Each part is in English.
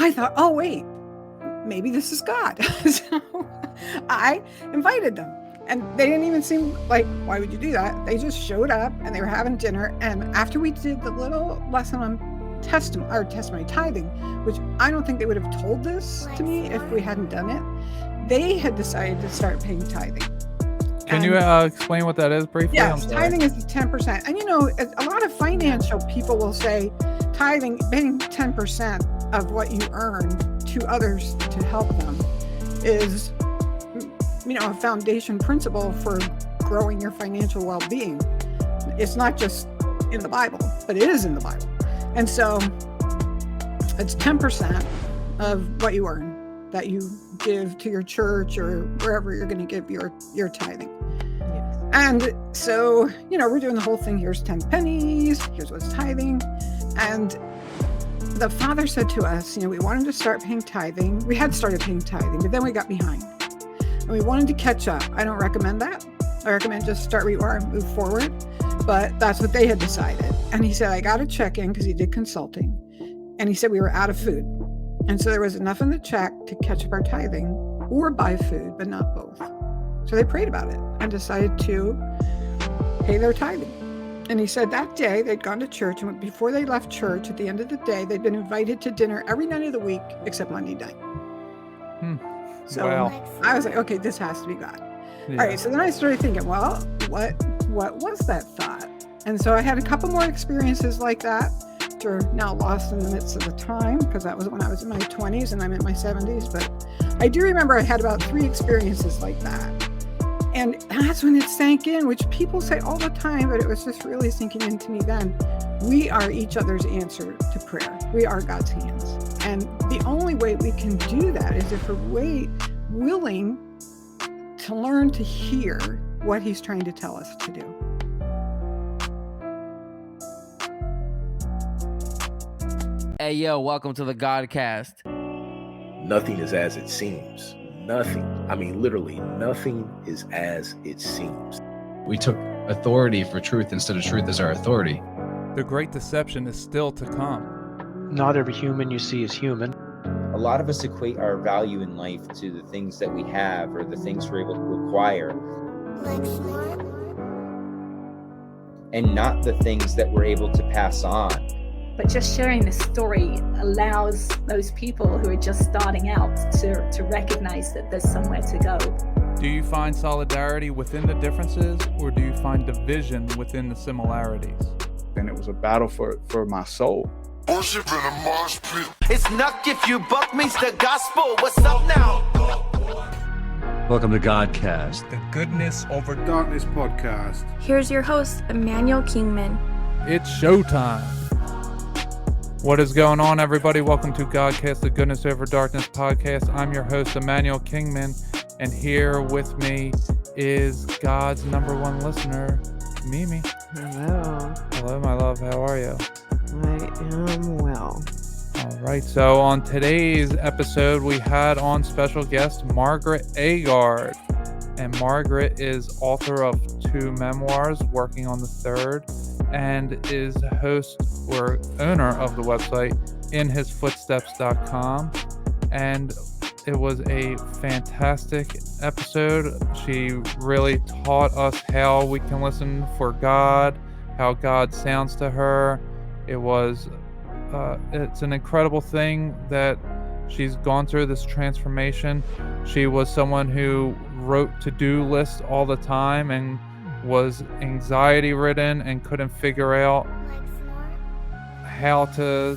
I thought, oh, wait, maybe this is God. So I invited them. And they didn't even seem like, why would you do that? They just showed up and they were having dinner. And after we did the little lesson on testimony tithing, which I don't think they would have told this to me if we hadn't done it, they had decided to start paying tithing. Can you explain what that is briefly? Yes, tithing is the 10%. And a lot of financial people will say tithing, paying 10% of what you earn to others to help them is a foundation principle for growing your financial well-being. It's not just in the Bible, but it is in the Bible. And so it's 10% of what you earn that you give to your church or wherever you're going to give your tithing. Yes. And so, we're doing the whole thing. Here's 10 pennies. Here's what's tithing. And the Father said to us, we wanted to start paying tithing. We had started paying tithing, but then we got behind. And we wanted to catch up. I don't recommend that. I recommend just start where you are and move forward. But that's what they had decided. And he said, I got a check in because he did consulting. And he said we were out of food. And so there was enough in the check to catch up our tithing or buy food, but not both. So they prayed about it and decided to pay their tithing. And he said that day they'd gone to church. And before they left church, at the end of the day, they'd been invited to dinner every night of the week except Monday night. So I was like, okay, this has to be God. Yeah. All right. So then I started thinking, well, what was that thought? And so I had a couple more experiences like that, which are now lost in the midst of the time, because that was when I was in my 20s and I'm in my 70s. But I do remember I had about 3 experiences like that. And that's when it sank in, which people say all the time, but it was just really sinking into me then. We are each other's answer to prayer. We are God's hands. And the only way we can do that is if we're willing to learn to hear what he's trying to tell us to do. Hey, yo, welcome to the Godcast. Nothing is as it seems. Nothing. I mean, literally, nothing is as it seems. We took authority for truth instead of truth as our authority. The great deception is still to come. Not every human you see is human. A lot of us equate our value in life to the things that we have or the things we're able to acquire. And not the things that we're able to pass on. But just sharing this story allows those people who are just starting out to recognize that there's somewhere to go. Do you find solidarity within the differences, or do you find division within the similarities? And it was a battle for my soul. It's Nuck If You Buck meets the gospel. What's up now? Welcome to Godcast, the Goodness Over Darkness podcast. Here's your host, Emmanuel Kingman. It's showtime. What is going on, everybody? Welcome to Godcast, the Goodness Over Darkness podcast. I'm your host, Emmanuel Kingman, and here with me is God's number one listener, Mimi. Hello. Hello, my love. How are you? I am well. All right. So on today's episode, we had on special guest Margaret Agard. And Margaret is author of 2 memoirs, working on the 3rd, and is host or owner of the website inhisfootsteps.com. And it was a fantastic episode. She really taught us how we can listen for God, how God sounds to her. It's an incredible thing that she's gone through this transformation. She was someone who wrote to-do lists all the time and was anxiety ridden and couldn't figure out how to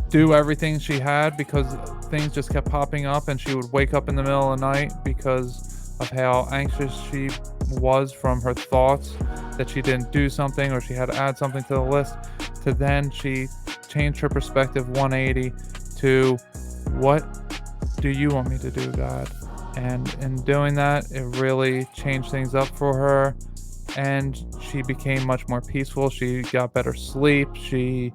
do everything she had because things just kept popping up, and she would wake up in the middle of the night because of how anxious she was from her thoughts that she didn't do something or she had to add something to the list. To then she changed her perspective 180 to, what do you want me to do, God? And in doing that, it really changed things up for her, and she became much more peaceful. She got better sleep. She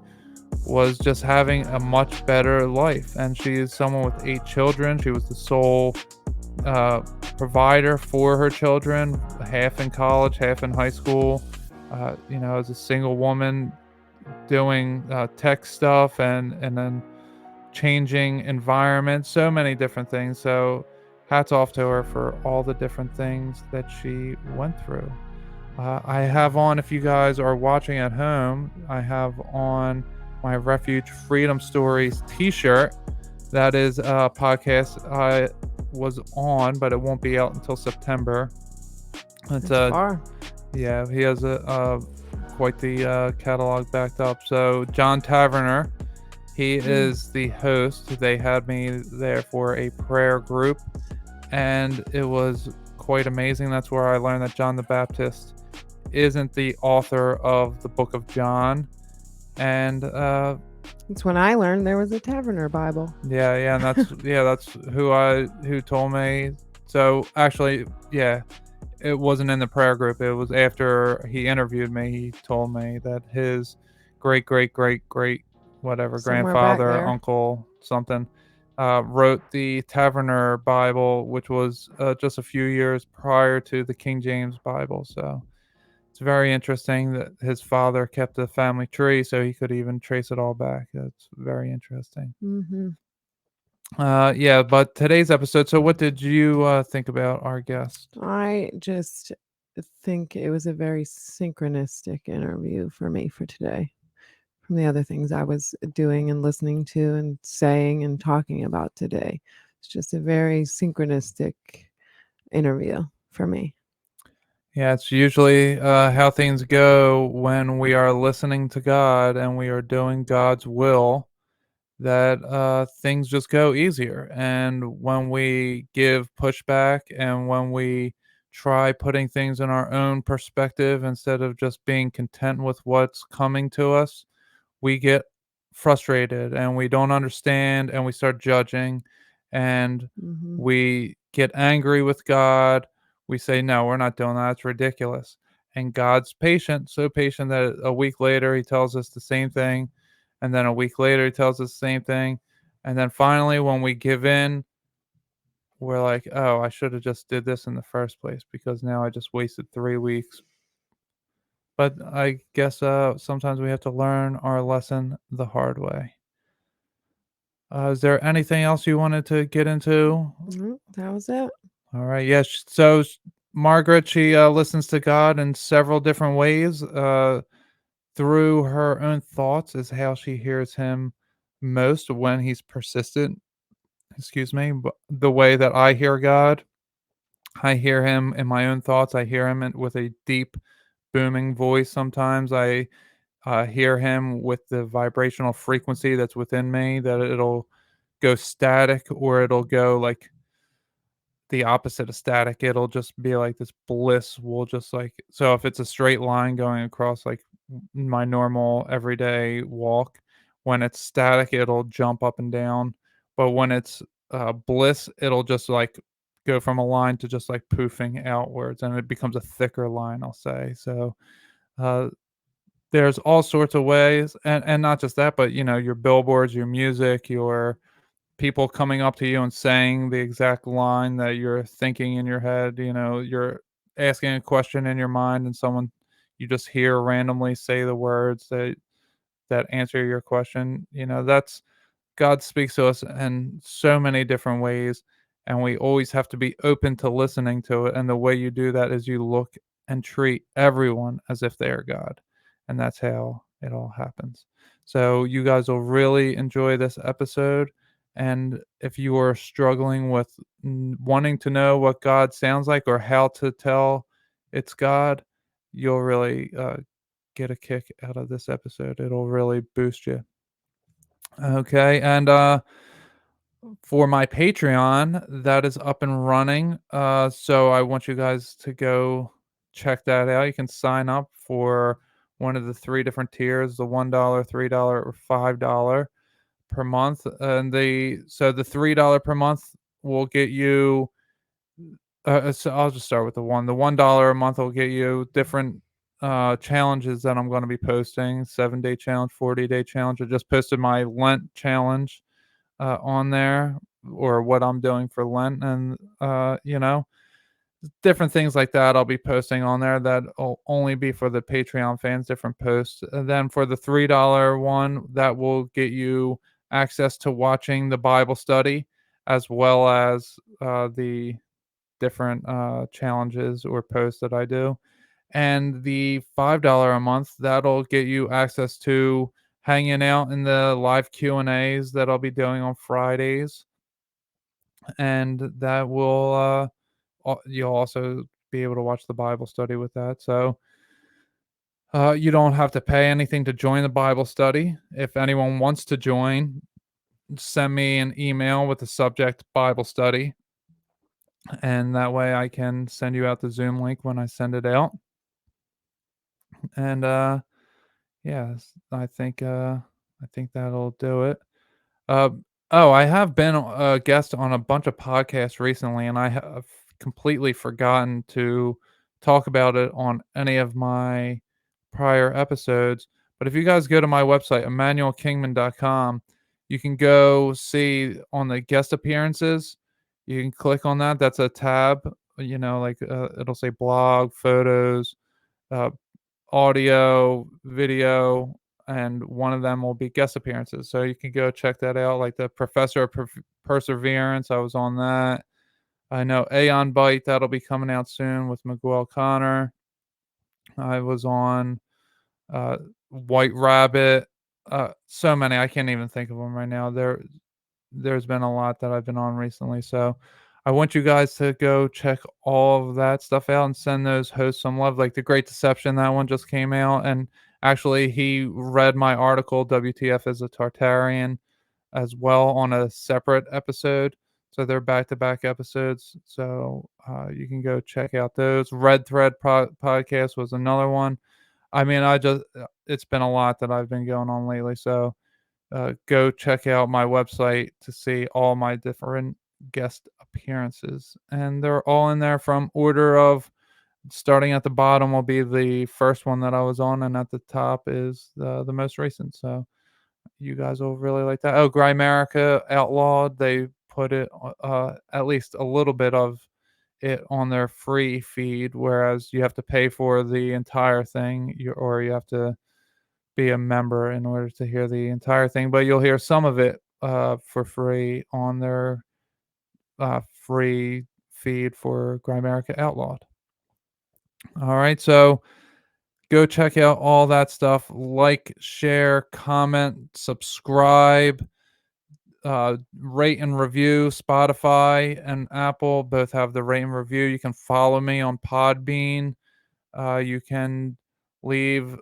was just having a much better life, and she is someone with 8 children. She was the sole provider for her children, half in college, half in high school, as a single woman doing tech stuff and then changing environment, so many different things. So hats off to her for all the different things that she went through. I have on, if you guys are watching at home, I have on my Refuge Freedom Stories t-shirt. That is a podcast I was on, but it won't be out until September. It's far. Yeah, he has quite the catalog backed up. So John Taverner, he is the host. They had me there for a prayer group, and it was quite amazing. That's where I learned that John the Baptist isn't the author of the Book of John, and it's when I learned there was a Taverner Bible. Yeah, and that's that's who told me. So actually, it wasn't in the prayer group. It was after he interviewed me. He told me that his great whatever Somewhere grandfather, back there. uncle, something, wrote the Taverner Bible, which was just a few years prior to the King James Bible. So it's very interesting that his father kept the family tree, so he could even trace it all back. That's very interesting. Mm-hmm. But today's episode. So, what did you think about our guest? I just think it was a very synchronistic interview for me for today. From the other things I was doing and listening to and saying and talking about today, it's just a very synchronistic interview for me. Yeah, it's usually how things go when we are listening to God and we are doing God's will, that things just go easier. And when we give pushback and when we try putting things in our own perspective instead of just being content with what's coming to us, we get frustrated and we don't understand and we start judging and we get angry with God. We say, no, we're not doing that. It's ridiculous. And God's patient, so patient that a week later he tells us the same thing. And then a week later he tells us the same thing. And then finally, when we give in, we're like, oh, I should have just did this in the first place because now I just wasted 3 weeks. But I guess sometimes we have to learn our lesson the hard way. Is there anything else you wanted to get into? That was it. All right. Yes. So Margaret, she listens to God in several different ways. Through her own thoughts is how she hears him most when he's persistent. Excuse me. But the way that I hear God, I hear him in my own thoughts. I hear him with a deep, booming voice. Sometimes I hear him with the vibrational frequency that's within me, that it'll go static or it'll go like the opposite of static. It'll just be like this bliss will just like, so if it's a straight line going across like my normal everyday walk, when it's static, it'll jump up and down. But when it's bliss, it'll just like go from a line to just like poofing outwards and it becomes a thicker line, I'll say. So, there's all sorts of ways, and not just that, but your billboards, your music, your people coming up to you and saying the exact line that you're thinking in your head. You're asking a question in your mind and someone you just hear randomly say the words that answer your question. That's God speaks to us in so many different ways, and we always have to be open to listening to it. And the way you do that is you look and treat everyone as if they are God. And that's how it all happens. So you guys will really enjoy this episode. And if you are struggling with wanting to know what God sounds like or how to tell it's God, you'll really get a kick out of this episode. It'll really boost you. Okay, and for my Patreon, that is up and running. So I want you guys to go check that out. You can sign up for one of the 3 different tiers, the $1, $3, or $5 per month. And the $3 per month will get you. So I'll just start with the $1 a month will get you different challenges that I'm going to be posting. 7-day challenge, 40-day challenge. I just posted my Lent challenge on there, or what I'm doing for Lent, and different things like that I'll be posting on there that'll only be for the Patreon fans, different posts. And then for the $3 one, that will get you access to watching the Bible study, as well as the different challenges or posts that I do. And the $5 a month, that'll get you access to hanging out in the live Q&As that I'll be doing on Fridays. And that will you'll also be able to watch the Bible study with that. So you don't have to pay anything to join the Bible study. If anyone wants to join, send me an email with the subject Bible study, and that way I can send you out the Zoom link when I send it out. And yes, I think that'll do it. I have been a guest on a bunch of podcasts recently, and I have completely forgotten to talk about it on any of my prior episodes. But if you guys go to my website, emmanuelkingman.com, you can go see on the guest appearances. You can click on that. That's a tab, it'll say blog, photos, audio, video, and one of them will be guest appearances. So you can go check that out, like the Professor of Perseverance. I was on that. I know Aeon Bite, that'll be coming out soon with Miguel Connor. I was on White Rabbit. So many, I can't even think of them right now. There's been a lot that I've been on recently. So I want you guys to go check all of that stuff out and send those hosts some love. Like The Great Deception, that one just came out. And actually, he read my article, WTF is a Tartarian, as well on a separate episode. So they're back-to-back episodes. So you can go check out those. Red Thread podcast was another one. I mean, it's been a lot that I've been going on lately. So go check out my website to see all my different guest appearances. And they're all in there from order of starting at the bottom will be the first one that I was on, and at the top is the most recent. So you guys will really like that. Oh, Grimerica Outlawed, they put it at least a little bit of it on their free feed, whereas you have to pay for the entire thing, or you have to be a member in order to hear the entire thing. But you'll hear some of it for free on their free feed for Grimerica Outlawed. All right, so go check out all that stuff. Like, share, comment, subscribe, rate and review. Spotify and Apple both have the rate and review. You can follow me on Podbean. You can leave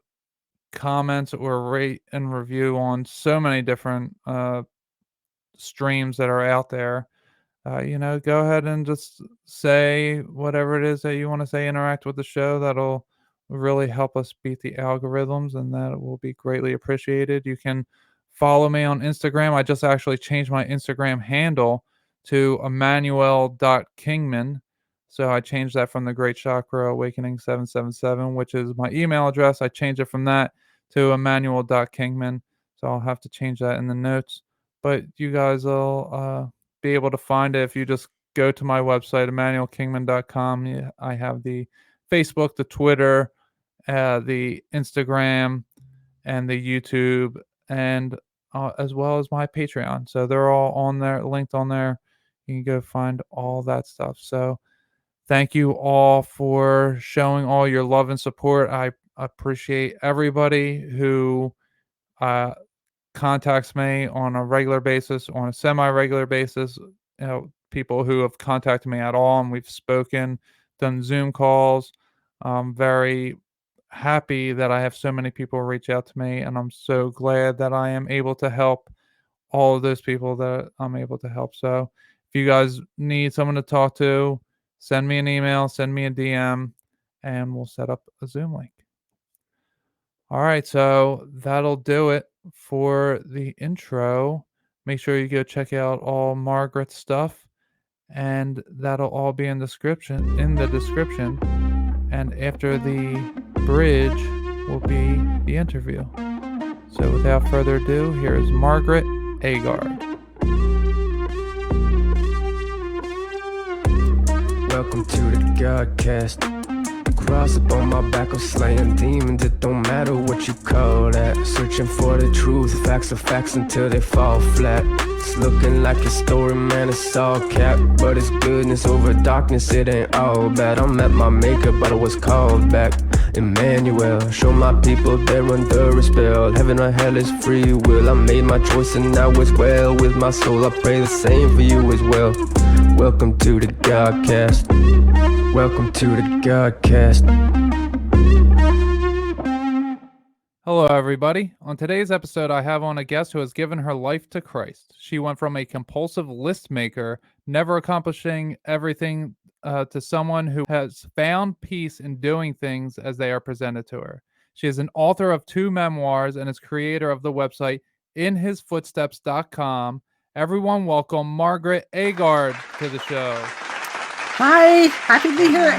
comments or rate and review on so many different streams that are out there. Go ahead and just say whatever it is that you want to say. Interact with the show. That'll really help us beat the algorithms, and that will be greatly appreciated. You can follow me on Instagram. I just actually changed my Instagram handle to Emmanuel.Kingman. So I changed that from the Great Chakra Awakening 777, which is my email address. I changed it from that to Emmanuel.Kingman. So I'll have to change that in the notes. But you guys will be able to find it if you just go to my website, emmanuelkingman.com. Yeah, I have the Facebook, the Twitter, the Instagram, and the YouTube, and as well as my Patreon. So they're all on there, linked on there. You can go find all that stuff. So thank you all for showing all your love and support. I appreciate everybody who contacts me on a regular basis, on a semi-regular basis. People who have contacted me at all, and we've spoken, done Zoom calls. I'm very happy that I have so many people reach out to me, and I'm so glad that I am able to help all of those people that I'm able to help. So if you guys need someone to talk to, send me an email, send me a DM, and we'll set up a Zoom link. All right, so that'll do it for the intro. Make sure you go check out all Margaret's stuff, and that'll all be in the description. And after the bridge will be the interview. So without further ado, here is Margaret Agard. Welcome to the Godcast. cross up on my back, I'm slaying demons. It don't matter what you call that. Searching for the truth, facts are facts until they fall flat. It's looking like a story, man, it's all cap. But it's goodness over darkness, it ain't all bad. I'm at my maker, but I was called back. Emmanuel, show my people they're under a spell. Heaven or hell is free will. I made my choice and now it's well with my soul. I pray the same for you as well. Welcome to the Godcast. Welcome to the Godcast. Hello, everybody. On today's episode, I have on a guest who has given her life to Christ. She went from a compulsive list maker, never accomplishing everything, to someone who has found peace in doing things as they are presented to her. She is an author of 2 memoirs and is creator of the website inhisfootsteps.com. Everyone welcome Margaret Agard to the show. Hi, happy to be here.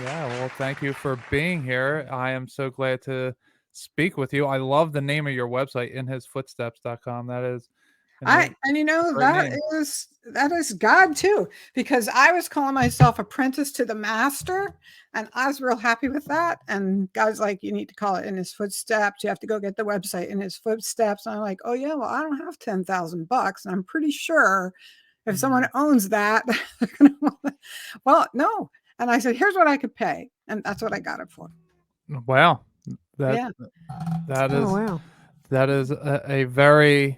Yeah, well, thank you for being here. I am so glad to speak with you. I love the name of your website, inhisfootsteps.com. That is that is God too, because I was calling myself apprentice to the master, and I was real happy with that. And God's like, you need to call it In His Footsteps. You have to go get the website In His Footsteps. And I'm like, oh yeah, well, I don't have $10,000, and I'm pretty sure if someone owns that, they're gonna well, no. And I said, here's what I could pay, and that's what I got it for. Wow, Yeah. that is a very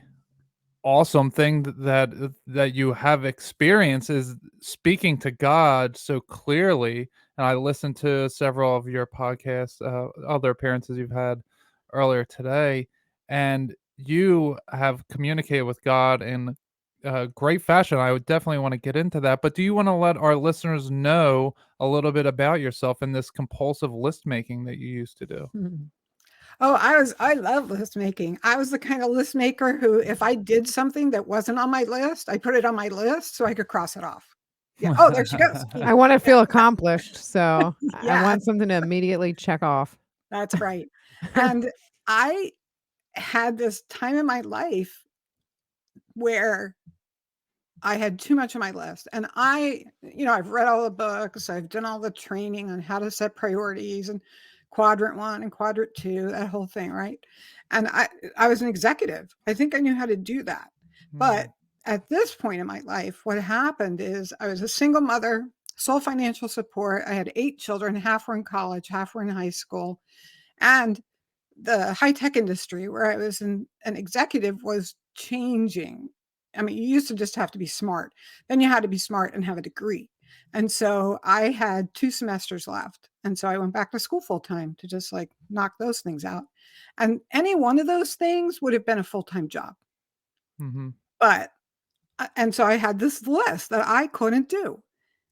awesome thing that you have experienced, is speaking to God so clearly. And I listened to several of your podcasts, other appearances you've had earlier today, and you have communicated with God in great fashion. I would definitely want to get into that, but do you want to let our listeners know a little bit about yourself and this compulsive list making that you used to do? Oh, I love list making. I was the kind of list maker who, if I did something that wasn't on my list, I put it on my list so I could cross it off. Yeah. Oh, there she goes. I want to feel accomplished, so Yeah. I want something to immediately check off. That's right. And I had this time in my life where I had too much on my list. And I've read all the books, I've done all the training on how to set priorities and quadrant 1 and quadrant 2, that whole thing, right? And I was an executive. I think I knew how to do that. But at this point in my life, what happened is I was a single mother, sole financial support. I had 8 children, half were in college, half were in high school. And the high-tech industry where I was an executive was changing. I mean, you used to just have to be smart. Then you had to be smart and have a degree. And so I had 2 semesters left. And so I went back to school full time to just like knock those things out. And any one of those things would have been a full-time job. But, and so I had this list that I couldn't do.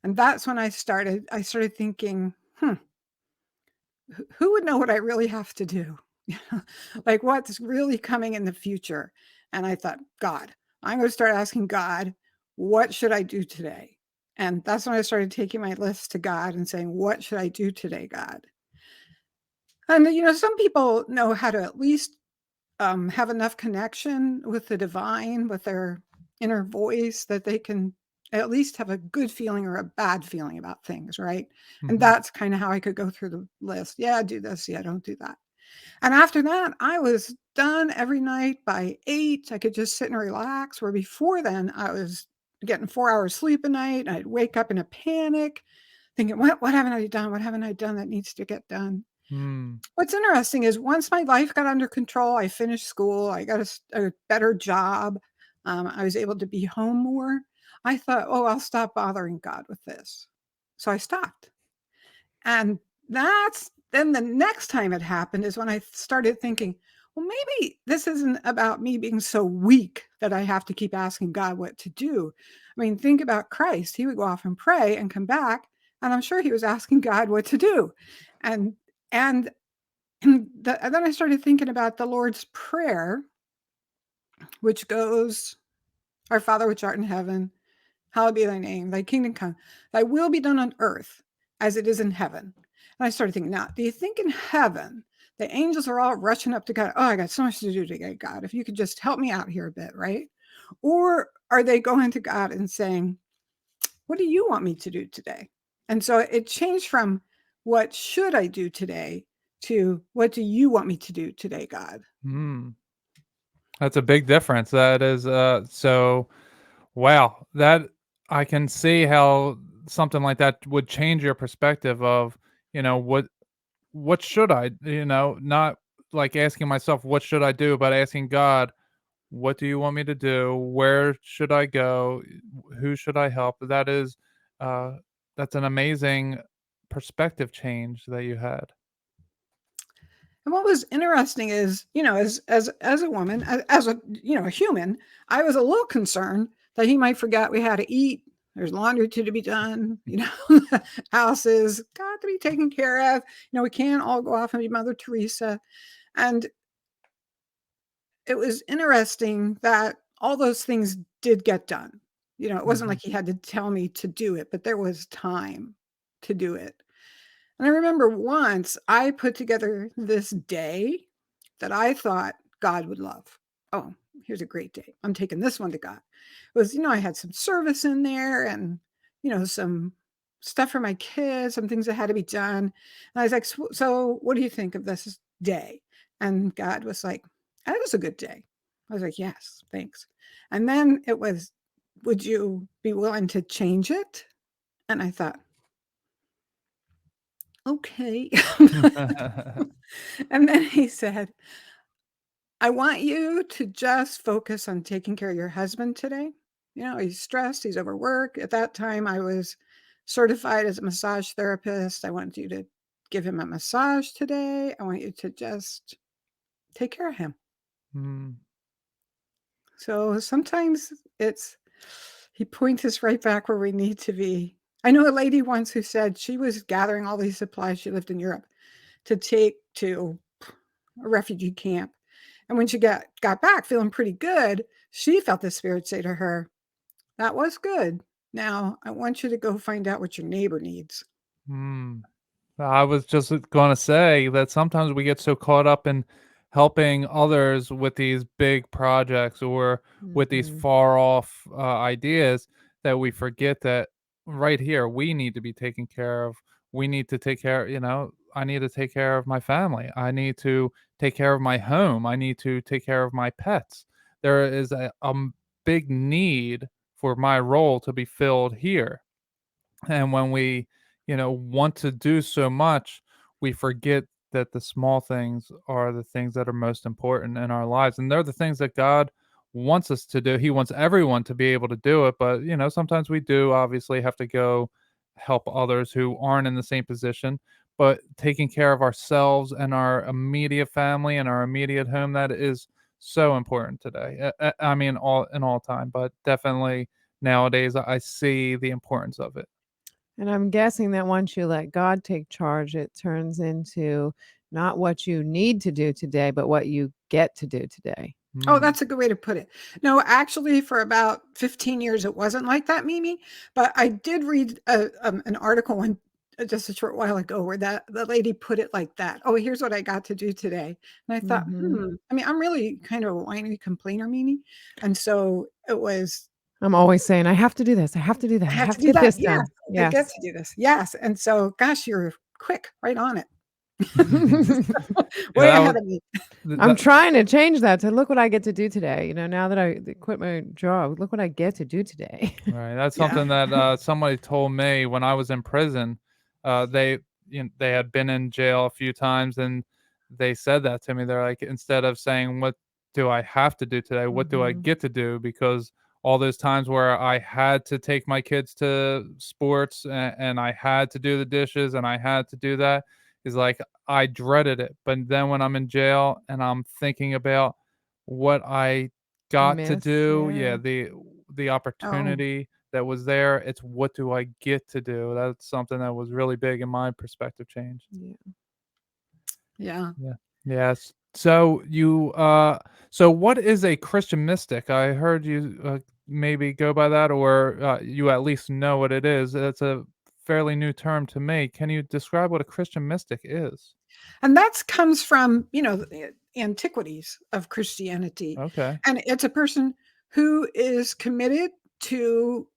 And that's when I started thinking, who would know what I really have to do? Like what's really coming in the future? And I thought, God, I'm going to start asking God, what should I do today? And that's when I started taking my list to God and saying, what should I do today, God? And, some people know how to at least have enough connection with the divine, with their inner voice, that they can at least have a good feeling or a bad feeling about things, right? And that's kind of how I could go through the list. Yeah, do this. Yeah, don't do that. And after that, I was done every night by 8. I could just sit and relax, where before then I was getting 4 hours sleep a night. I'd wake up in a panic thinking, what haven't I done? What haven't I done that needs to get done? What's interesting is once my life got under control, I finished school, I got a better job. I was able to be home more. I thought, I'll stop bothering God with this. So I stopped. And then the next time it happened is when I started thinking, well, maybe this isn't about me being so weak that I have to keep asking God what to do. I mean, think about Christ. He would go off and pray and come back, and I'm sure he was asking God what to do. And then I started thinking about the Lord's Prayer, which goes, Our Father which art in heaven, hallowed be thy name, thy kingdom come, thy will be done on earth as it is in heaven. And I started thinking, now, do you think in heaven, the angels are all rushing up to God? Oh, I got so much to do today, God. If you could just help me out here a bit, right? Or are they going to God and saying, what do you want me to do today? And so it changed from what should I do today to what do you want me to do today, God? That's a big difference. That is so wow. That I can see how something like that would change your perspective of, what should I, not like asking myself what should I do, but asking God, what do you want me to do? Where should I go? Who should I help? Uh that's an amazing perspective change that you had. And what was interesting is, as a woman, as a a human, I was a little concerned that he might forget we had to eat. There's laundry to be done, houses got to be taken care of. We can't all go off and be Mother Teresa. And it was interesting that all those things did get done. It wasn't like he had to tell me to do it, but there was time to do it. And I remember once I put together this day that I thought God would love. Oh, here's a great day. I'm taking this one to God. It was, I had some service in there and, some stuff for my kids, some things that had to be done. And I was like, so what do you think of this day? And God was like, that was a good day. I was like, yes, thanks. And then it was, would you be willing to change it? And I thought, okay. And then he said, I want you to just focus on taking care of your husband today. He's stressed, he's overworked. At that time, I was certified as a massage therapist. I want you to give him a massage today. I want you to just take care of him. So sometimes he points us right back where we need to be. I know a lady once who said she was gathering all these supplies. She lived in Europe to take to a refugee camp. And when she got back feeling pretty good, she felt the Spirit say to her, that was good. Now I want you to go find out what your neighbor needs. I was just going to say that sometimes we get so caught up in helping others with these big projects or with these far off ideas that we forget that right here we need to be taken care of. We need to take care, I need to take care of my family. I need to take care of my home. I need to take care of my pets. There is a big need for my role to be filled here. And when we, want to do so much, we forget that the small things are the things that are most important in our lives. And they're the things that God wants us to do. He wants everyone to be able to do it. But, sometimes we do obviously have to go help others who aren't in the same position. But taking care of ourselves and our immediate family and our immediate home, that is so important today. I mean, all time, but definitely nowadays I see the importance of it. And I'm guessing that once you let God take charge, it turns into not what you need to do today, but what you get to do today. Oh, that's a good way to put it. No, actually, for about 15 years, it wasn't like that, Mimi. But I did read an article just a short while ago where the lady put it like that. Oh, here's what I got to do today. And I thought, I mean, I'm really kind of a whiny complainer, Mimi. And so it was. I'm always saying, I have to do this. I have to do that. I have to get this done. Yes, I get to do this. Yes. And so, gosh, you're quick, right on it. Way ahead of me. I'm trying to change that to look what I get to do today. Now that I quit my job, look what I get to do today. Right. That's something that somebody told me when I was in prison. They had been in jail a few times, and they said that to me. They're like, instead of saying, what do I have to do today? What do I get to do? Because all those times where I had to take my kids to sports and I had to do the dishes and I had to do that, is like, I dreaded it. But then when I'm in jail and I'm thinking about what I got to do, the opportunity that was there, it's what do I get to do? That's something that was really big in my perspective change. Yeah. Yes. So so what is a Christian mystic? I heard you maybe go by that, or you at least know what it is. It's a fairly new term to me. Can you describe what a Christian mystic is? And that comes from, the antiquities of Christianity. Okay. And it's a person who is committed to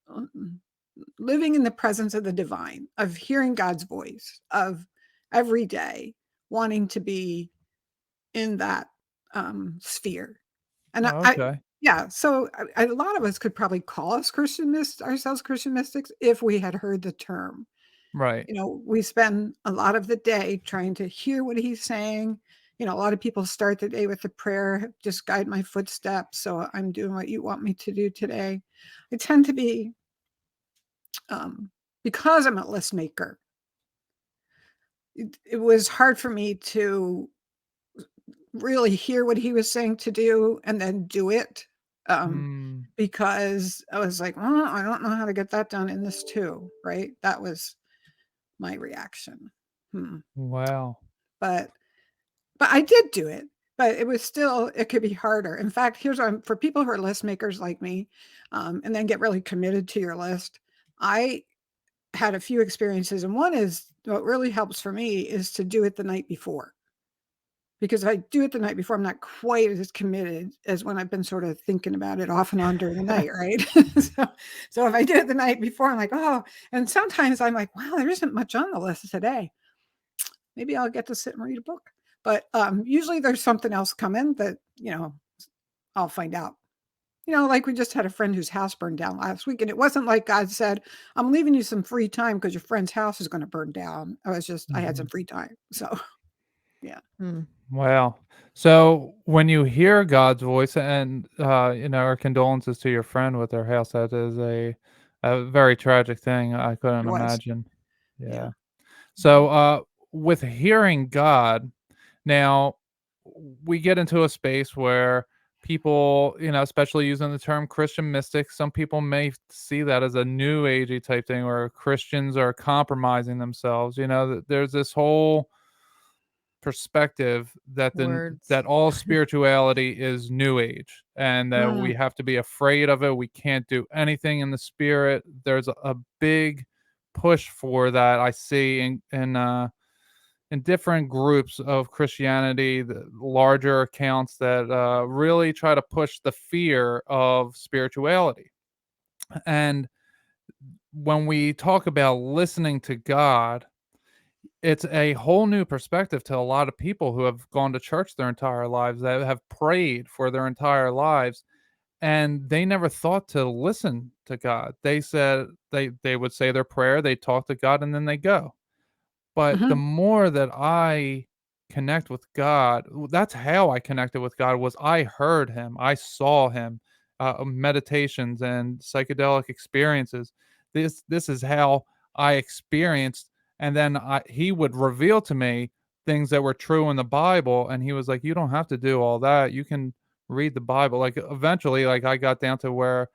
living in the presence of the divine, of hearing God's voice, of every day wanting to be in that sphere. And Oh, okay. yeah, so a lot of us could probably call us ourselves Christian mystics if we had heard the term. Right. We spend a lot of the day trying to hear what he's saying. A lot of people start the day with the prayer, just guide my footsteps. So I'm doing what you want me to do today. I tend to be, because I'm a list maker, it was hard for me to really hear what he was saying to do and then do it. Because I was like, oh, I don't know how to get that done in this too. Right. That was my reaction. Wow. But I did do it, but it could be harder. In fact, for people who are list makers like me, and then get really committed to your list. I had a few experiences, and one is what really helps for me is to do it the night before. Because if I do it the night before, I'm not quite as committed as when I've been sort of thinking about it off and on during the night, right? So if I do it the night before, I'm like, oh, and sometimes I'm like, wow, there isn't much on the list today. Maybe I'll get to sit and read a book. But usually there's something else coming that, I'll find out. Like we just had a friend whose house burned down last week. And it wasn't like God said, I'm leaving you some free time because your friend's house is going to burn down. I had some free time. So, yeah. Wow. So when you hear God's voice, and our condolences to your friend with their house, that is a very tragic thing. I couldn't It was. imagine. Yeah. Yeah. So with hearing God, now we get into a space where people, especially using the term Christian mystics, some people may see that as a new agey type thing, or Christians are compromising themselves. There's this whole perspective that Words. that all spirituality is new age, and that we have to be afraid of it. We can't do anything in the spirit. There's a big push for that. I see in different groups of Christianity, the larger accounts that really try to push the fear of spirituality. And when we talk about listening to God, it's a whole new perspective to a lot of people who have gone to church their entire lives, that have prayed for their entire lives, and they never thought to listen to God. They said they would say their prayer, they talk to God, and then they go. But the more that I connect with God, that's how I connected with God, was I heard him, I saw him, meditations and psychedelic experiences. This is how I experienced, and then he would reveal to me things that were true in the Bible, and he was like, "You don't have to do all that. You can read the Bible." Like eventually, like I got down to where,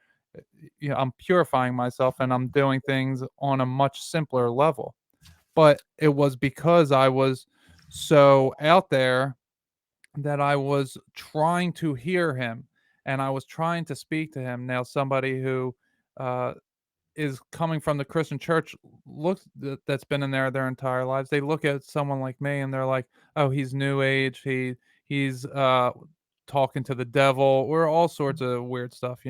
I'm purifying myself and I'm doing things on a much simpler level. But it was because I was so out there that I was trying to hear him, and I was trying to speak to him. Now, somebody who uh, is coming from the Christian church, that's been in there their entire lives. They look at someone like me and they're like, "Oh, he's new age. He's talking to the devil," or all sorts of weird stuff.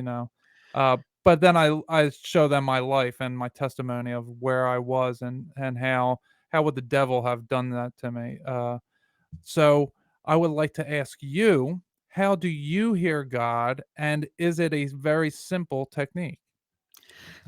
But then I show them my life and my testimony of where I was, and how would the devil have done that to me. So I would like to ask you, how do you hear God, and is it a very simple technique?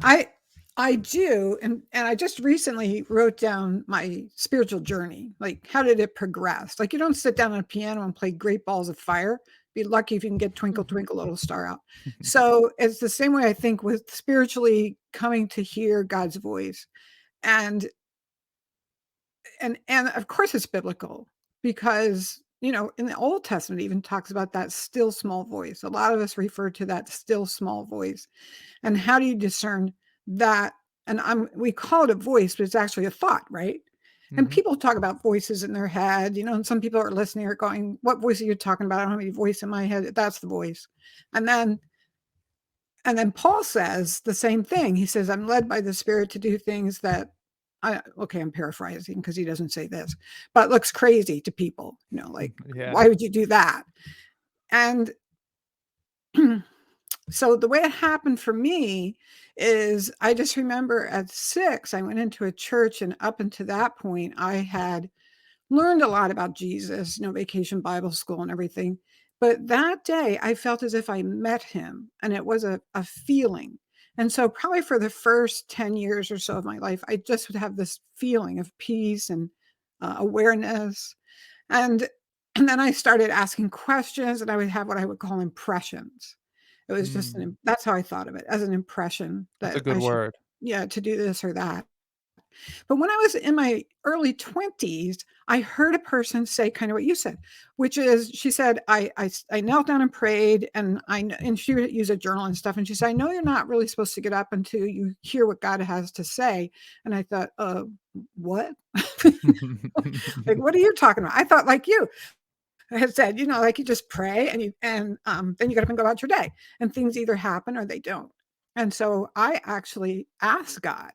I do, and I just recently wrote down my spiritual journey. Like, how did it progress? Like, you don't sit down on a piano and play Great Balls of Fire. Be lucky if you can get Twinkle Twinkle Little Star out. So it's the same way, I think, with spiritually coming to hear God's voice, and of course it's biblical, because in the Old Testament it even talks about that still small voice. A lot of us refer to that still small voice. And how do you discern that? And we call it a voice, but it's actually a thought, right? And people talk about voices in their head, and some people are listening are going, what voice are you talking about? I don't have any voice in my head. That's the voice. And then Paul says the same thing. He says, I'm led by the Spirit to do things that I'm paraphrasing because he doesn't say this, but it looks crazy to people, like, Yeah. why would you do that? And So the way it happened for me is I just remember at 6, I went into a church, and up until that point, I had learned a lot about Jesus, Vacation Bible School and everything. But that day, I felt as if I met him, and it was a feeling. And so probably for the first 10 years or so of my life, I just would have this feeling of peace and awareness. And then I started asking questions, and I would have what I would call impressions. It was just that's how I thought of it, as an impression That's a that good I should, word. to do this or that. But when I was in my early 20s, I heard a person say kind of what you said, which is, she said, I knelt down and prayed, and and she would use a journal and stuff. And she said, I know you're not really supposed to get up until you hear what God has to say. And I thought, what? Like, what are you talking about? I thought like you. I had said, like you just pray and then you get up and go about your day, and things either happen or they don't. And so I actually asked God,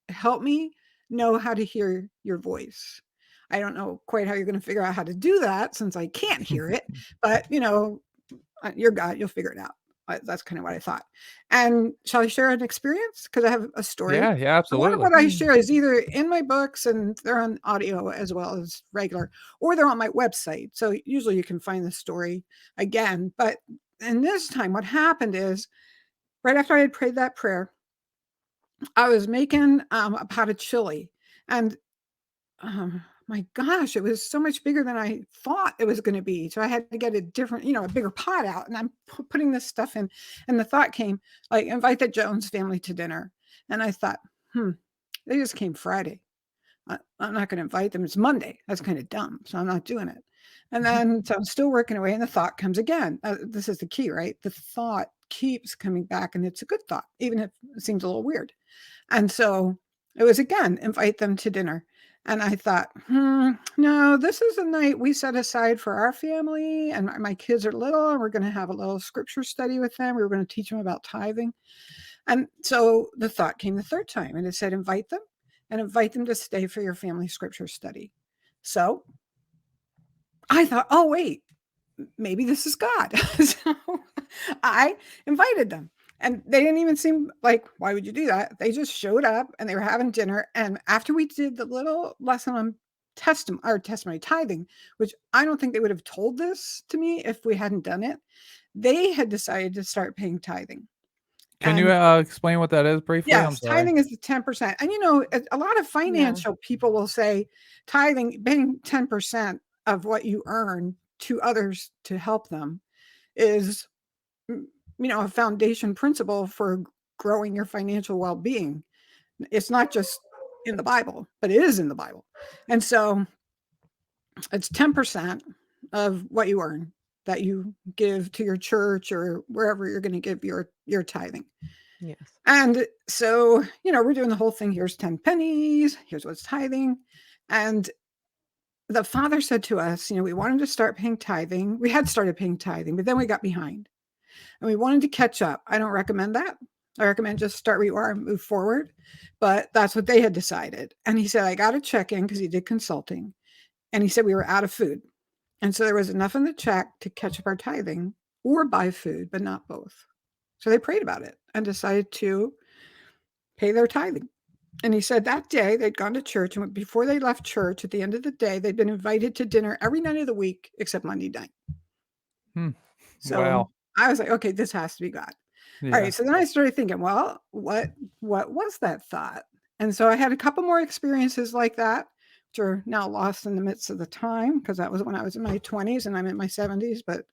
help me know how to hear your voice. I don't know quite how you're going to figure out how to do that since I can't hear it, but you're God, you'll figure it out. That's kind of what I thought. And shall I share an experience? Because I have a story. Yeah, yeah, A lot of absolutely. what I share is either in my books, and they're on audio as well as regular, or they're on my website. So usually you can find the story again. But in this time, what happened is right after I had prayed that prayer, I was making a pot of chili, and my gosh, it was so much bigger than I thought it was going to be. So I had to get a different, a bigger pot out, and I'm putting this stuff in. And the thought came, like, invite the Jones family to dinner. And I thought, they just came Friday. I'm not going to invite them. It's Monday. That's kind of dumb. So I'm not doing it. And then, so I'm still working away, and the thought comes again. This is the key, right? The thought keeps coming back, and it's a good thought, even if it seems a little weird. And so it was again, invite them to dinner. And I thought, no, this is a night we set aside for our family, and my kids are little, and we're going to have a little scripture study with them. We were going to teach them about tithing. And so the thought came the third time, and it said, invite them, and invite them to stay for your family scripture study. So I thought, oh, wait, maybe this is God. So I invited them. And they didn't even seem like, why would you do that? They just showed up, and they were having dinner. And after we did the little lesson on testimony tithing, which I don't think they would have told this to me if we hadn't done it, they had decided to start paying tithing. Can you explain what that is briefly? I'm Yes, sorry. tithing is the 10%. And a lot of financial people will say tithing, paying 10% of what you earn to others to help them is a foundation principle for growing your financial well-being. It's not just in the Bible, but it is in the Bible. And so it's 10% of what you earn that you give to your church or wherever you're going to give your tithing. Yes. And so, we're doing the whole thing. Here's 10 pennies. Here's what's tithing. And the Father said to us, we wanted to start paying tithing. We had started paying tithing, but then we got behind. And we wanted to catch up. I don't recommend that. I recommend just start where you are and move forward. But that's what they had decided. And he said, I got a check in because he did consulting. And he said we were out of food. And so there was enough in the check to catch up our tithing or buy food, but not both. So they prayed about it and decided to pay their tithing. And he said that day they'd gone to church. And before they left church, at the end of the day, they'd been invited to dinner every night of the week except Monday night. So Wow. I was like, okay, this has to be God. Yeah. All right. So then I started thinking, well, what was that thought? And so I had a couple more experiences like that, which are now lost in the midst of the time, because that was when I was in my 20s and I'm in my 70s. But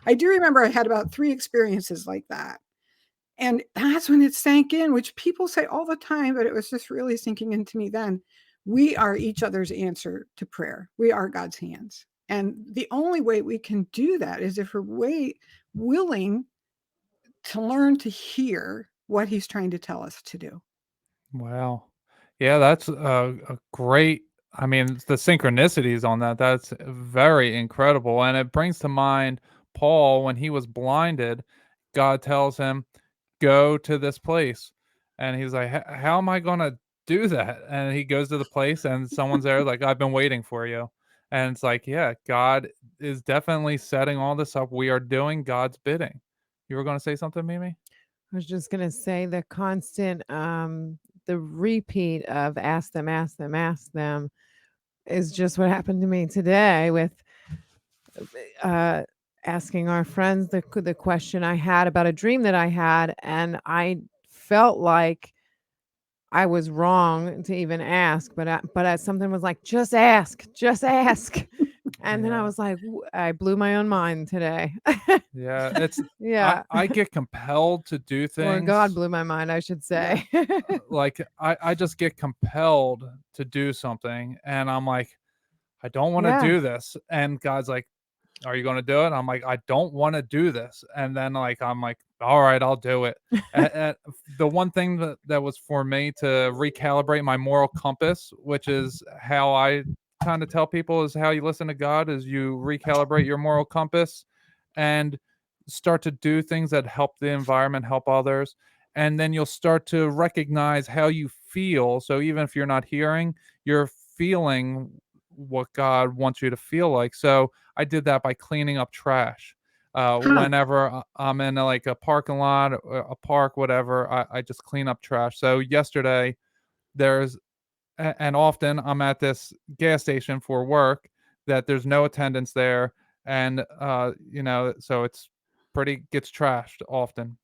I do remember I had about 3 experiences like that. And that's when it sank in, which people say all the time, but it was just really sinking into me then. We are each other's answer to prayer. We are God's hands. And the only way we can do that is if we're willing to learn to hear what he's trying to tell us to do. Wow. Yeah, that's a great, I mean, the synchronicities on that's very incredible. And it brings to mind Paul when he was blinded. God tells him, go to this place. And he's like, how am I going to do that? And he goes to the place, and someone's there like, I've been waiting for you. And it's like, yeah, God is definitely setting all this up. We are doing God's bidding. You were going to say something, Mimi? I was just going to say the constant, the repeat of ask them is just what happened to me today with asking our friends the question I had about a dream that I had, and I felt like I was wrong to even ask, but something was like, just ask. And then I was like, I blew my own mind today. Yeah, it's Yeah. I get compelled to do Or things. God blew my mind, I should say. Like I just get compelled to do something, and I'm like, I don't want to Yeah. do this, and God's like, are you going to do it? I'm like, I don't want to do this, and then like I'm like, all right, I'll do it. The one thing that was for me to recalibrate my moral compass, which is how I kind of tell people, is how you listen to God, is you recalibrate your moral compass and start to do things that help the environment, help others. And then you'll start to recognize how you feel. So even if you're not hearing, you're feeling what God wants you to feel like. So I did that by cleaning up trash. Whenever I'm in like a parking lot, or a park, whatever, I just clean up trash. So yesterday, and often I'm at this gas station for work that there's no attendance there, and so it's gets trashed often.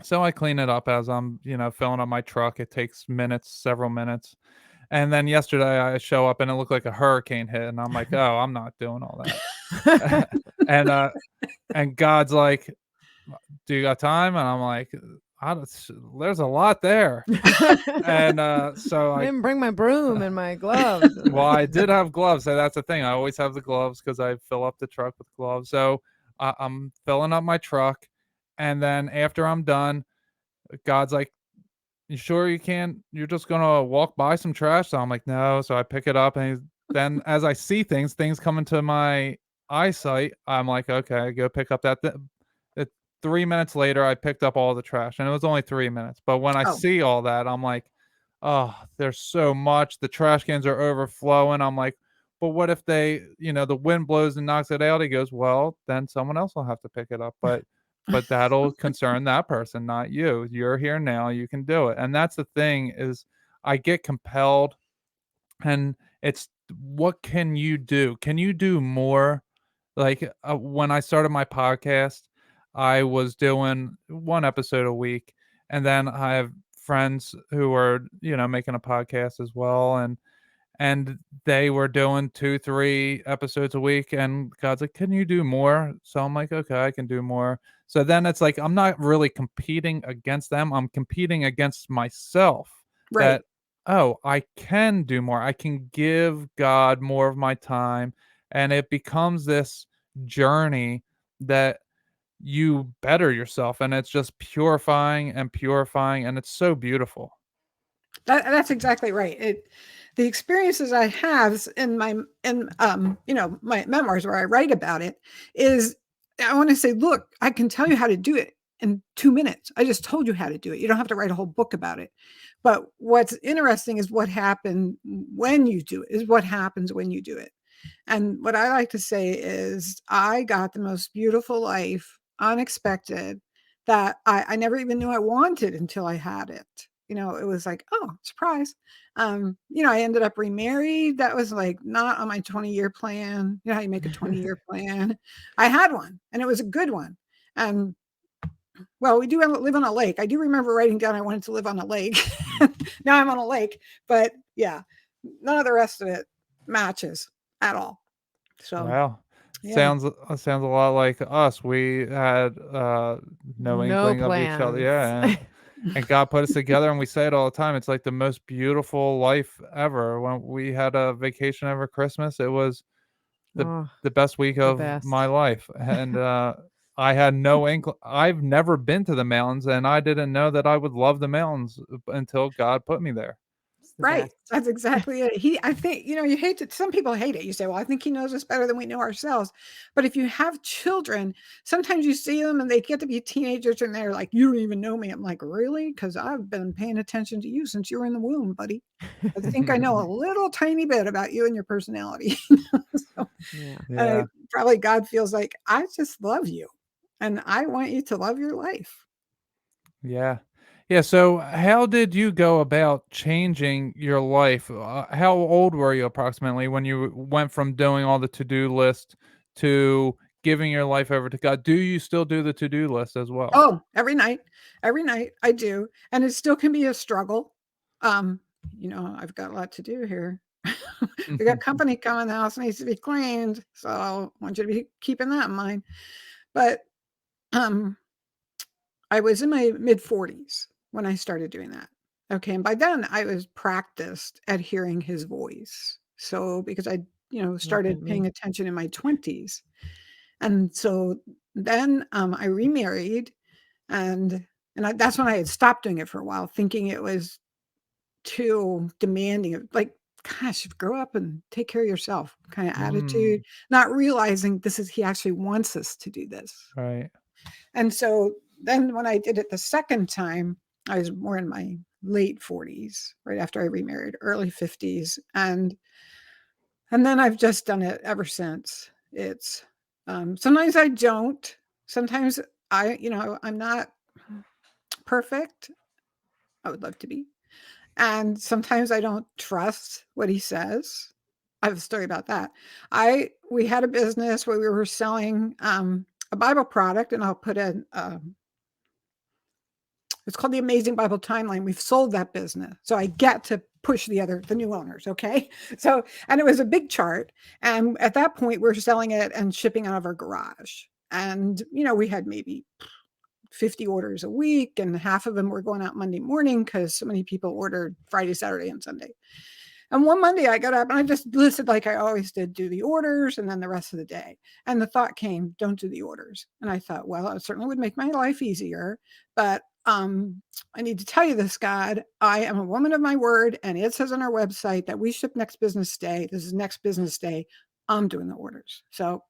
So I clean it up as I'm filling up my truck. It takes minutes, several minutes. And then yesterday I show up and it looked like a hurricane hit, and I'm like, oh, I'm not doing all that. and God's like, do you got time? And I'm like, there's a lot there. And so I didn't bring my broom and my gloves. Well, I did have gloves. So that's the thing. I always have the gloves because I fill up the truck with gloves. So I'm filling up my truck. And then after I'm done, God's like, you sure you're just going to walk by some trash? So I'm like, no. So I pick it up, and then as I see things come into my eyesight, I'm like, okay, go pick up that 3 minutes later, I picked up all the trash, and it was only 3 minutes. But when I see all that, I'm like, oh, there's so much. The trash cans are overflowing. I'm like, but what if the wind blows and knocks it out? He goes, well, then someone else will have to pick it up. But that'll concern that person, not you. You're here now. You can do it. And that's the thing, is I get compelled, and it's, what can you do? Can you do more? Like when I started my podcast, I was doing one episode a week, and then I have friends who are, making a podcast as well. And they were doing 2-3 episodes a week, and God's like, can you do more? So I'm like, okay, I can do more. So then it's like, I'm not really competing against them. I'm competing against myself. Right. That, I can do more. I can give God more of my time. And it becomes this journey that you better yourself, and it's just purifying, and it's so beautiful. That's exactly right. The experiences I have in my memoirs, where I write about it, is I want to say, look, I can tell you how to do it in 2 minutes. I just told you how to do it. You don't have to write a whole book about it. But what's interesting is what happened when you do it, is what happens when you do it. And what I like to say is, I got the most beautiful life, unexpected, that I never even knew I wanted until I had it. It was like, oh, surprise. I ended up remarried. That was like not on my 20-year plan. You know how you make a 20-year plan? I had one, and it was a good one. And well, we do live on a lake. I do remember writing down I wanted to live on a lake. Now I'm on a lake, but yeah, none of the rest of it matches at all. So wow. Yeah. Sounds a lot like us. We had no inkling of each other. Yeah. And God put us together, and we say it all the time. It's like the most beautiful life ever. When we had a vacation over Christmas, it was the best week of my life. And I had no inkling. I've never been to the mountains, and I didn't know that I would love the mountains until God put me there. Right. That's exactly it. I think, you hate it. Some people hate it. You say, well, I think he knows us better than we know ourselves. But if you have children, sometimes you see them and they get to be teenagers and they're like, you don't even know me. I'm like, really? Because I've been paying attention to you since you were in the womb, buddy. I think I know a little tiny bit about you and your personality. Probably God feels like, I just love you. And I want you to love your life. Yeah. Yeah. So, how did you go about changing your life? How old were you approximately when you went from doing all the to do list to giving your life over to God? Do you still do the to do list as well? Oh, every night I do. And it still can be a struggle. Um, I've got a lot to do here. We got company coming, the house needs to be cleaned. So I want you to be keeping that in mind. But I was in my mid 40s when I started doing that. Okay. And by then I was practiced at hearing his voice. So because I, Look started at paying me. attention in my 20s. And so then I remarried and that's when I had stopped doing it for a while, thinking it was too demanding of like, gosh, grow up and take care of yourself kind of attitude, Mm, not realizing he actually wants us to do this. right. And so then when I did it the second time, I was more in my late 40s, right after I remarried, early 50s. And then I've just done it ever since. It's sometimes I don't. Sometimes I'm not perfect. I would love to be. And sometimes I don't trust what he says. I have a story about that. We had a business where we were selling a Bible product, and I'll put in it's called the Amazing Bible Timeline. We've sold that business. So I get to push the new owners. Okay. So, and it was a big chart. And at that point, we're selling it and shipping out of our garage. And, we had maybe 50 orders a week, and half of them were going out Monday morning because so many people ordered Friday, Saturday, and Sunday. And one Monday I got up and I just listed like I always did, do the orders and then the rest of the day. And the thought came, don't do the orders. And I thought, well, it certainly would make my life easier, but I need to tell you this, God, I am a woman of my word. And it says on our website that we ship next business day. This is next business day. I'm doing the orders. So,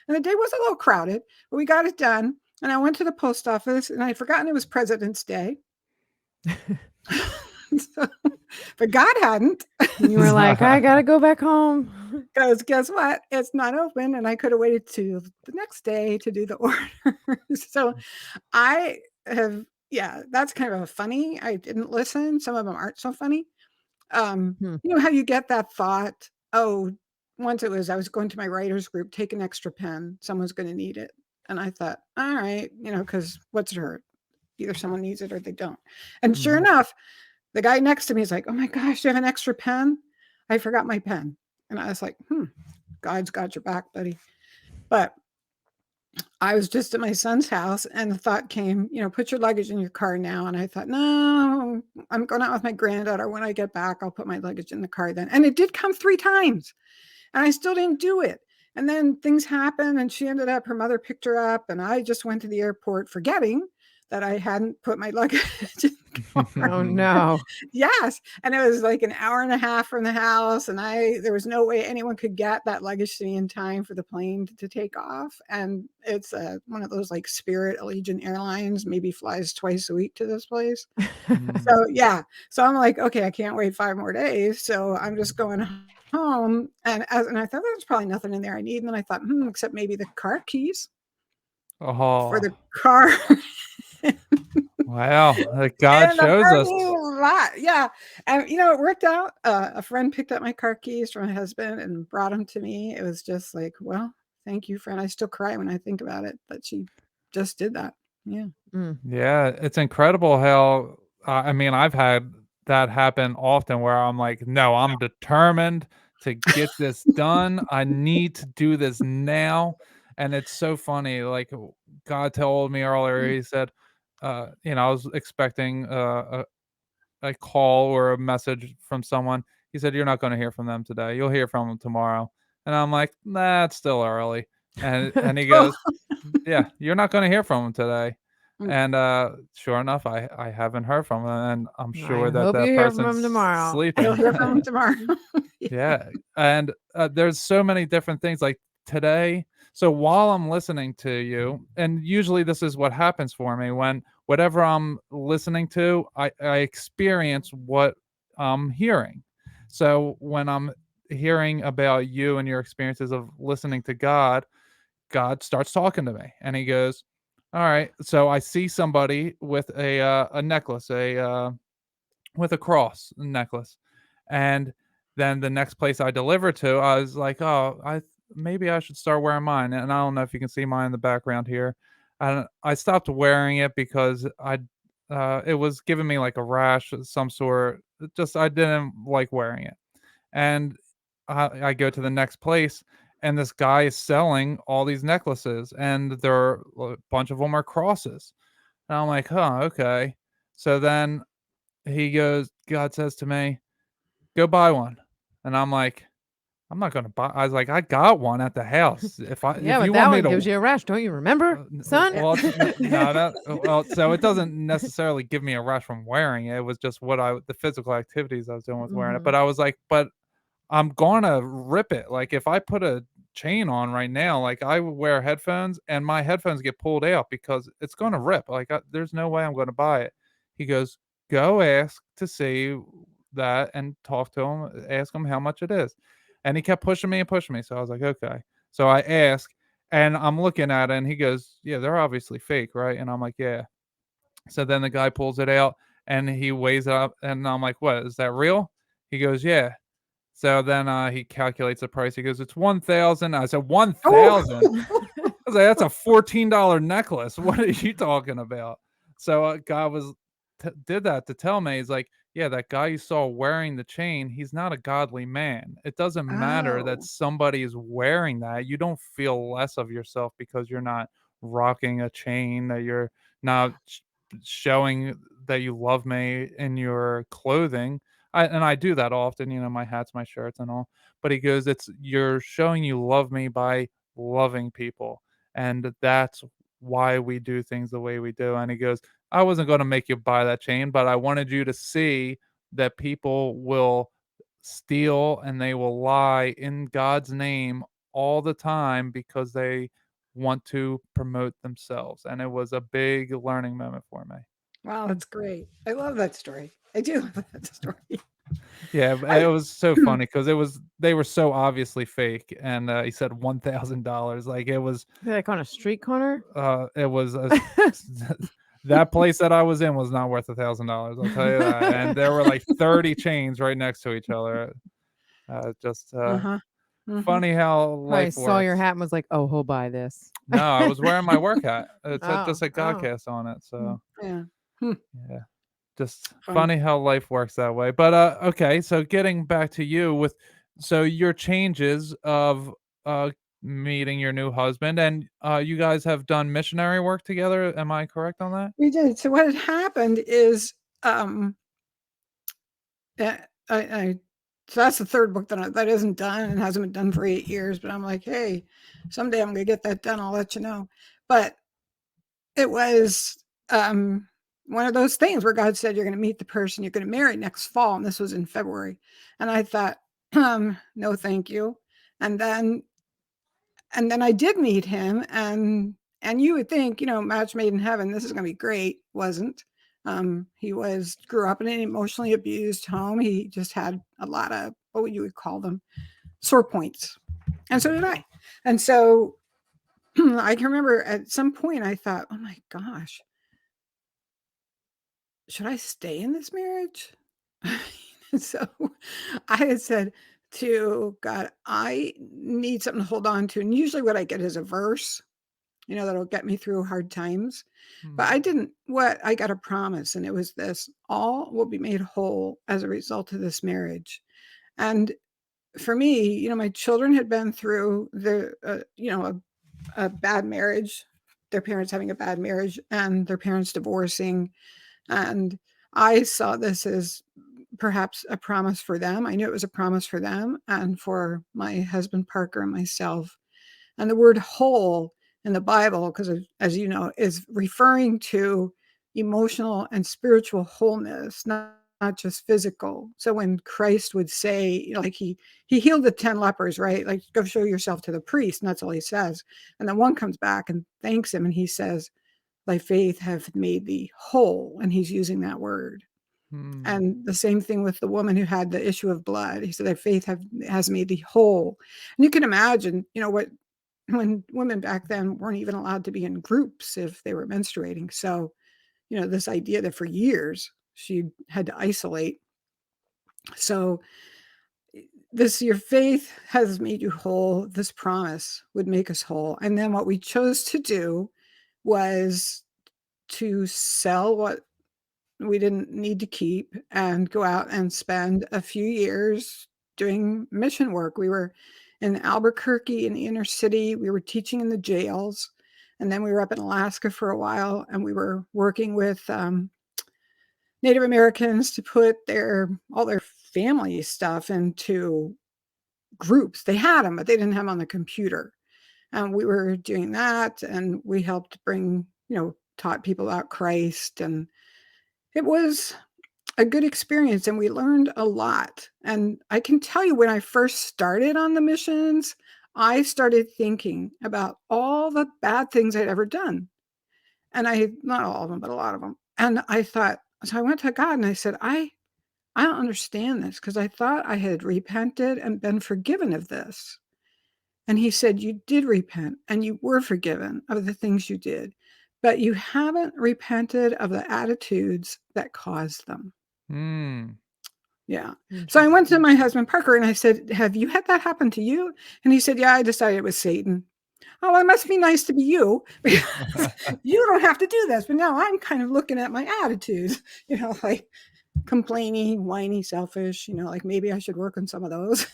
and the day was a little crowded, but we got it done. And I went to the post office and I'd forgotten it was President's Day. So, but God hadn't. You were like, I gotta go back home. Because guess what? It's not open, and I could have waited to the next day to do the orders. So I have, that's kind of a funny. I didn't listen. Some of them aren't so funny. You know how you get that thought? Oh, once I was going to my writers group, take an extra pen. Someone's going to need it. And I thought, all right, because what's it hurt? Either someone needs it or they don't. And sure enough, the guy next to me is like, oh my gosh, do you have an extra pen? I forgot my pen. And I was like, God's got your back, buddy. But I was just at my son's house and the thought came, put your luggage in your car now. And I thought, no, I'm going out with my granddaughter. When I get back, I'll put my luggage in the car then. And it did come 3 times and I still didn't do it. And then things happened and she ended up, her mother picked her up and I just went to the airport forgetting that I hadn't put my luggage in the car. Oh no. Yes. And it was like an hour and a half from the house. And there was no way anyone could get that luggage to me in time for the plane to take off. And it's one of those like Spirit Allegiant Airlines, maybe flies twice a week to this place. So yeah. So I'm like, okay, I can't wait 5 more days. So I'm just going home. And I thought there's probably nothing in there I need. And then I thought, except maybe the car keys for the car. Wow, God shows us. Yeah. And it worked out. A friend picked up my car keys from my husband and brought them to me. It was just like, well, thank you, friend. I still cry when I think about it, but she just did that. Yeah. Yeah, it's incredible how I've had that happen often where I'm like, no, I'm determined to get this done. I need to do this now. And it's so funny. Like God told me earlier, he said, I was expecting a call or a message from someone. He said, you're not going to hear from them today. You'll hear from them tomorrow. And I'm like, nah, it's still early. And he goes, yeah, you're not going to hear from them today. And sure enough, I haven't heard from him, and I'm sure that hope you hear from him person's tomorrow. sleeping. You'll hear from him tomorrow. Yeah, and there's so many different things like today. So while I'm listening to you, and usually this is what happens for me when whatever I'm listening to, I experience what I'm hearing. So when I'm hearing about you and your experiences of listening to God, God starts talking to me, and he goes, All right. So I see somebody with a necklace, with a cross necklace. And then the next place I deliver to, I was like, "Oh, maybe I should start wearing mine." And I don't know if you can see mine in the background here. I stopped wearing it because it was giving me like a rash of some sort. Just I didn't like wearing it. And I go to the next place, and this guy is selling all these necklaces, and a bunch of them are crosses. And I'm like, "Huh, okay." So then God says to me, "Go buy one." And I'm like, "I'm not gonna buy." I was like, "I got one at the house. Yeah, If but you that want me one gives to." you a rash. Don't you remember, son? Well, no, well, so it doesn't necessarily give me a rush from wearing it. It was just the physical activities I was doing with wearing it. Mhm. But I was like, but I'm gonna rip it. Like if I put a chain on right now, like I would wear headphones and my headphones get pulled out because it's gonna rip. Like there's no way I'm gonna buy it. He goes, "Go ask to see that and talk to him. Ask him how much it is." And he kept pushing me and pushing me. So I was like, okay. So I ask, and I'm looking at it, and he goes, "Yeah, they're obviously fake, right?" And I'm like, "Yeah." So then the guy pulls it out and he weighs it up, and I'm like, "What is that real?" He goes, "Yeah." So then, he calculates the price. He goes, "It's 1,000." I said, "1,000?" I Oh. was like, "That's a $14 necklace. What are you talking about?" So, God did that to tell me. He's like, "Yeah, that guy you saw wearing the chain, he's not a godly man. It doesn't matter that Oh. somebody is wearing that. You don't feel less of yourself because you're not rocking a chain, that you're not showing that you love me in your clothing." I do that often, my hats, my shirts, and all. But he goes, "It's you're showing you love me by loving people, and that's why we do things the way we do." And he goes, "I wasn't going to make you buy that chain, but I wanted you to see that people will steal and they will lie in God's name all the time because they want to promote themselves." And it was a big learning moment for me. Wow, that's great. I love that story. I do love that story. Yeah, but it I was so funny because they were so obviously fake, and he said $1,000. Like Like on a street corner? it was that place that I was in was not worth $1,000. I'll tell you that. And there were like 30 chains right next to each other. Just Uh-huh. Mhm. funny how Probably life saw your works. hat and was like, "Oh, he'll buy this." No, I was wearing my work hat. It said Oh, just a oh. Godcast on it. So Yeah. Hmm. yeah. Just Funny. funny how life works that way. But okay, so getting back to you with your changes of meeting your new husband, and you guys have done missionary work together. Am I correct on that? We did. So what had happened is, um, eh, I so that's the third book that isn't done and hasn't been done for 8 years, but I'm like, "Hey, someday I'm gonna get that done, I'll let you know." But it was, one of those things where God said, "You're gonna meet the person you're gonna marry next fall," and this was in February. And I thought, "No, thank you." And then I did meet him, and you would think, match made in heaven, this is gonna be great. Wasn't. He grew up in an emotionally abused home. He just had a lot of, what you would call them, sore points. And so did I. And so I can remember at some point I thought, "Oh my gosh, should I stay in this marriage?" So I had said to God, "I need something to hold on to." And usually what I get is a verse, that'll get me through hard times. But I didn't. What I got a promise, and it was this: all will be made whole as a result of this marriage. And for me, my children had been through a bad marriage, their parents having a bad marriage, and their parents divorcing. And I saw this as perhaps a promise for them. I knew it was a promise for them and for my husband, Parker, and myself. And the word whole in the Bible, because as you know, is referring to emotional and spiritual wholeness, not just physical. So when Christ would say, like he healed the 10 lepers, right? Like, "Go show yourself to the priest," and that's all he says. And then one comes back and thanks him, and he says, "Thy faith hath made thee whole." And he's using that word. Hmm. And the same thing with the woman who had the issue of blood. He said, "Thy faith has made thee whole." And you can imagine, what when women back then weren't even allowed to be in groups if they were menstruating. So, this idea that for years she had to isolate. So your faith has made you whole. This promise would make us whole. And then what we chose to do was to sell what we didn't need to keep and go out and spend a few years doing mission work. We were in Albuquerque in the inner city. We were teaching in the jails. And then we were up in Alaska for a while, and we were working with Native Americans to put all their family stuff into groups. They had them, but they didn't have them on the computer. And we were doing that, and we helped bring, taught people about Christ. And it was a good experience, and we learned a lot. And I can tell you, when I first started on the missions, I started thinking about all the bad things I'd ever done. And not all of them, but a lot of them. And I thought, so I went to God and I said, I don't understand this, because I thought I had repented and been forgiven of this. And he said, you did repent and you were forgiven of the things you did, but you haven't repented of the attitudes that caused them. Yeah. So I went to my husband, Parker, and I said, have you had that happen to you? And he said, yeah, I decided it was Satan. Oh, well, it must be nice to be you, because you don't have to do this. But now I'm kind of looking at my attitudes, like complaining, whiny, selfish, like maybe I should work on some of those.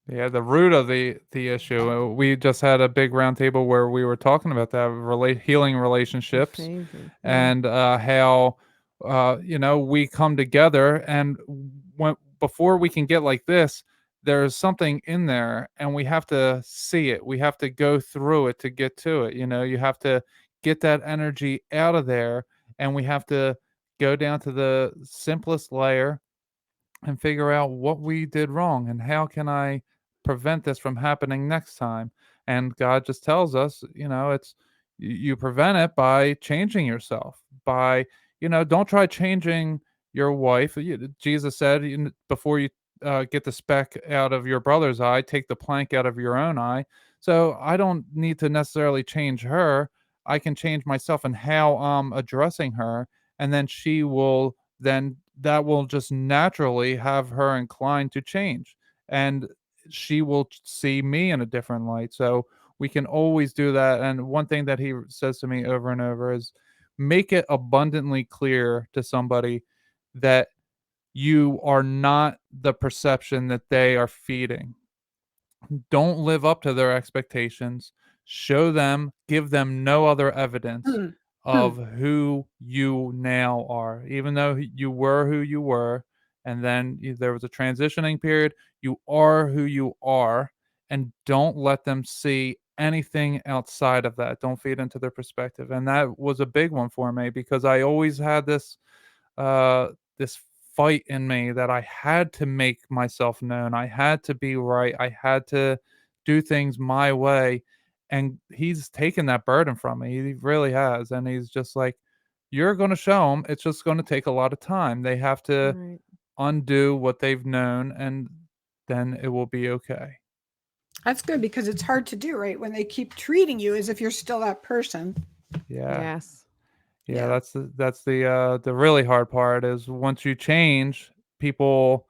Yeah, the root of the issue. We just had a big roundtable where we were talking about that healing relationships, and how we come together, and before we can get like this, there's something in there, and we have to see it. We have to go through it to get to it. You have to get that energy out of there, and we have to go down to the simplest layer and figure out what we did wrong and how can I prevent this from happening next time. And God just tells us, it's you prevent it by changing yourself, by don't try changing your wife. Jesus said, before you get the speck out of your brother's eye, take the plank out of your own eye. So I don't need to necessarily change her. I can change myself and how I'm addressing her, and then that will just naturally have her inclined to change, and she will see me in a different light. So we can always do that. And one thing that he says to me over and over is, make it abundantly clear to somebody that you are not the perception that they are feeding. Don't live up to their expectations. Give them no other evidence of who you now are. Even though you were who you were, and then there was a transitioning period, you are who you are, and don't let them see anything outside of that. Don't feed into their perspective. And that was a big one for me, because I always had this fight in me that I had to make myself known. I had to be right. I had to do things my way. And he's taken that burden from me. He really has. And he's just like, you're going to show them. It's just going to take a lot of time. They have to undo what they've known, and then it will be okay. That's good, because it's hard to do, right? When they keep treating you as if you're still that person. Yeah. Yes. Yeah, that's the really hard part, is once you change, people,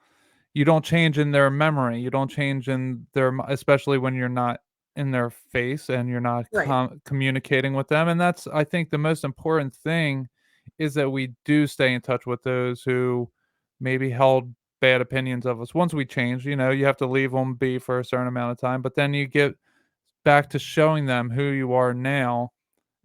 you don't change in their memory. You don't change in especially when you're not in their face and you're not communicating with them. And that's, I think, the most important thing, is that we do stay in touch with those who maybe held bad opinions of us. Once we change, you have to leave them be for a certain amount of time, but then you get back to showing them who you are now.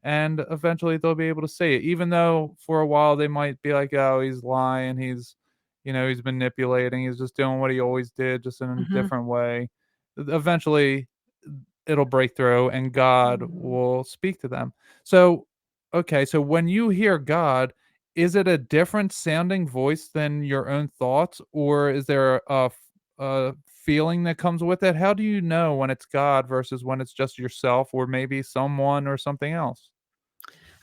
And eventually they'll be able to see it, even though for a while they might be like, oh, he's lying, he's manipulating, he's just doing what he always did, just in a different way. Eventually it'll break through, and God will speak to them. So, okay, so when you hear God, is it a different sounding voice than your own thoughts, or is there a feeling that comes with it? How do you know when it's God versus when it's just yourself, or maybe someone or something else?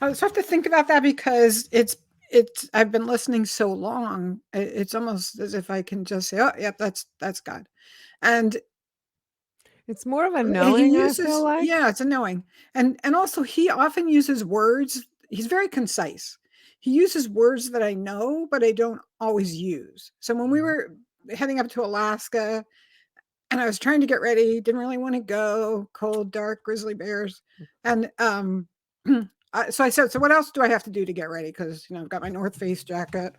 I just have to think about that, because I've been listening so long. It's almost as if I can just say, oh, yep, that's God. And It's more of a He knowing, I uses feel like. yeah, it's a knowing. And also he often uses words. He's very concise. He uses words that I know, but I don't always use. So when we were heading up to Alaska and I was trying to get ready, didn't really want to go, cold, dark, grizzly bears. And so I said, so what else do I have to do to get ready? Because, I've got my North Face jacket,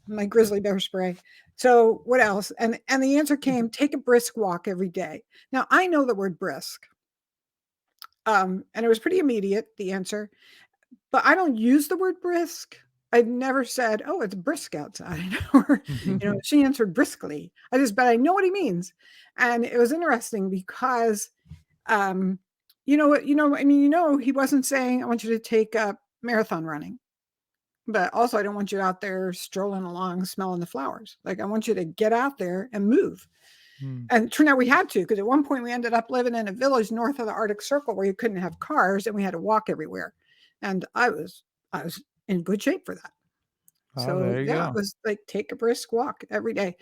my grizzly bear spray. So what else? And the answer came, take a brisk walk every day. Now I know the word brisk. And it was pretty immediate, the answer, but I don't use the word brisk. I've never said, oh, it's brisk outside, or, she answered briskly. But I know what he means. And it was interesting because, he wasn't saying, I want you to take up marathon running, but also I don't want you out there strolling along, smelling the flowers. Like, I want you to get out there and move. And it turned out we had to, because at one point we ended up living in a village north of the Arctic Circle where you couldn't have cars and we had to walk everywhere. And I was in good shape for that. So there you yeah, go. it was like, take a brisk walk every day.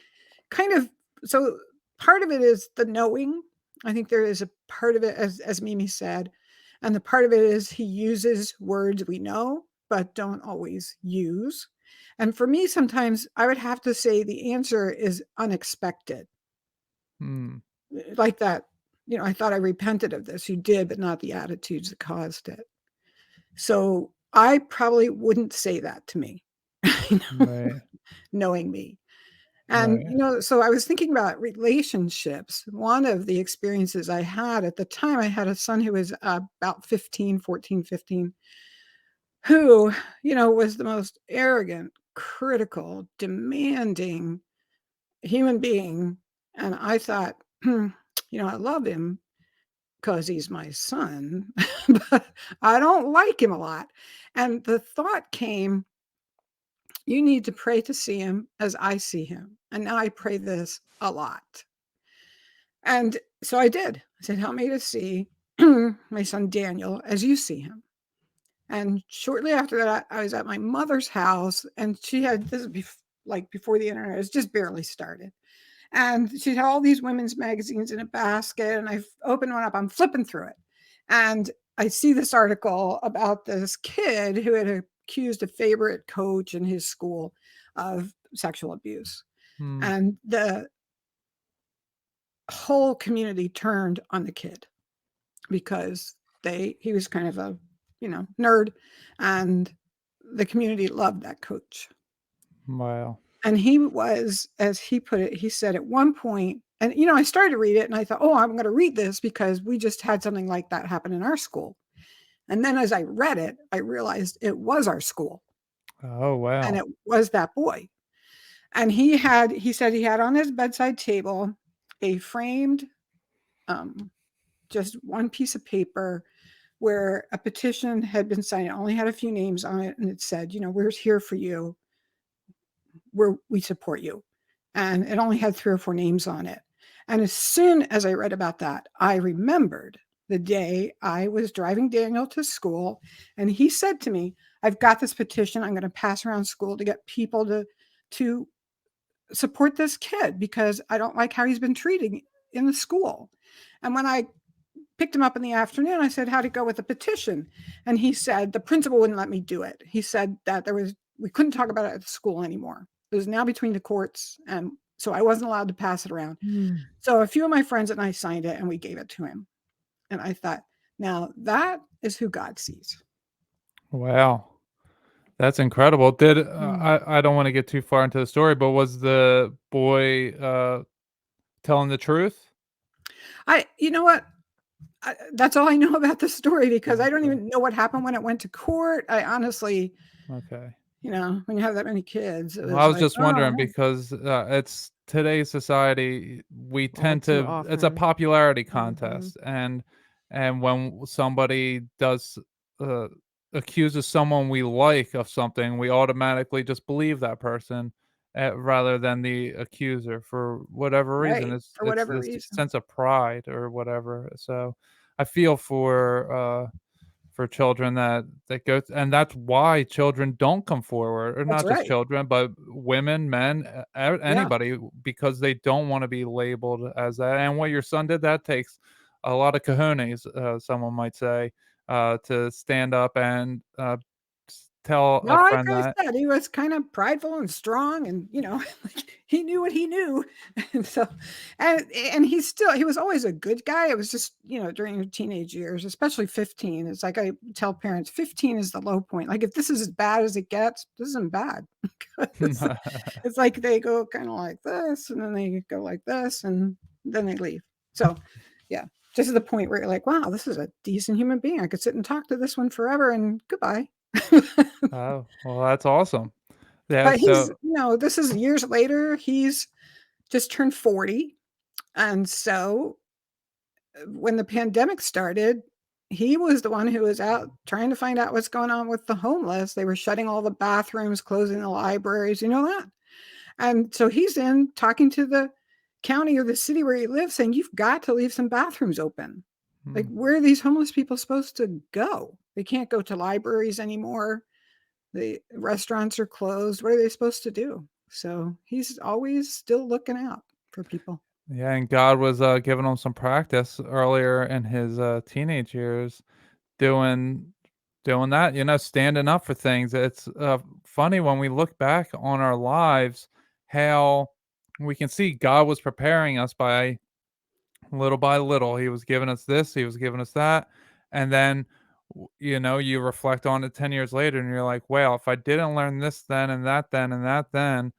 Kind of. So part of it is the knowing. I think there is a part of it, as Mimi said, and the part of it is he uses words we know, but don't always use. And for me, sometimes I would have to say the answer is unexpected. Like that, I thought I repented of this. You did, but not the attitudes that caused it. So I probably wouldn't say that to me, Right. knowing me. And, so I was thinking about relationships. One of the experiences I had at the time, I had a son who was about 15, who, was the most arrogant, critical, demanding human being. And I thought, I love him because he's my son, but I don't like him a lot. And the thought came, you need to pray to see him as I see him. And now I pray this a lot. And so I did. I said, help me to see my son Daniel as you see him. And shortly after that, I was at my mother's house, and she had this before the internet, it's just barely started. And she had all these women's magazines in a basket, and I opened one up. I'm flipping through it, and I see this article about this kid who had accused a favorite coach in his school of sexual abuse. And the whole community turned on the kid because he was kind of a, nerd, and the community loved that coach. Wow. And he was, as he put it, he said at one point, and, I started to read it and I thought, oh, I'm going to read this because we just had something like that happen in our school. And then as I read it, I realized it was our school. Oh, wow. And it was that boy. And he said he had on his bedside table a framed, just one piece of paper where a petition had been signed. It only had a few names on it. And it said, we're here for you. We support you. And it only had 3 or 4 names on it. And as soon as I read about that, I remembered the day I was driving Daniel to school, and he said to me, I've got this petition I'm going to pass around school to get people to support this kid because I don't like how he's been treated in the school. And when I picked him up in the afternoon, I said, how'd it go with the petition? And he said, the principal wouldn't let me do it. He said that we couldn't talk about it at the school anymore. It was now between the courts, and so I wasn't allowed to pass it around. So a few of my friends and I signed it and we gave it to him. And I thought, now that is who God sees. Wow. That's incredible. I don't want to get too far into the story, but was the boy telling the truth? You know what? That's all I know about the story because I don't even know what happened when it went to court. I honestly, Okay. When you have that many kids. I was just wondering because it's today's society, we tend to, it's a popularity contest. And when somebody does accuses someone we like of something, we automatically just believe that person rather than the accuser for whatever reason. Right, It's for whatever this reason. sense of pride or whatever. So I feel for for children that go, and that's why children don't come forward, or That's not just right. children, but women, men, Yeah. anybody, because they don't want to be labeled as that. And what your son did, that takes a lot of cojones, someone might say, to stand up and tell No, a like friend I that. said, he was kind of prideful and strong, and like, he knew what he knew, and so, and he was always a good guy. It was just during your teenage years, especially 15. It's like I tell parents, 15 is the low point. Like if this is as bad as it gets, this isn't bad. 'Cause it's like they go kind of like this, and then they go like this, and then they leave. So, yeah, just to the point where you're like, wow, this is a decent human being. I could sit and talk to this one forever, and goodbye. Oh, well, that's awesome. Yeah, But he's, so this is years later. He's just turned 40. And so when the pandemic started, he was the one who was out trying to find out what's going on with the homeless. They were shutting all the bathrooms, closing the libraries, that. And so he's in talking to the county or the city where he lives saying, you've got to leave some bathrooms open. Like, where are these homeless people supposed to go? They can't go to libraries anymore. The restaurants are closed. What are they supposed to do? So he's always still looking out for people. yeah, and God was giving him some practice earlier in his teenage years, doing that, standing up for things. It's funny when we look back on our lives, how we can see God was preparing us by little. He was giving us this, he was giving us that, and then you reflect on it 10 years later, and you're like, well, if I didn't learn this then, and that then, and that then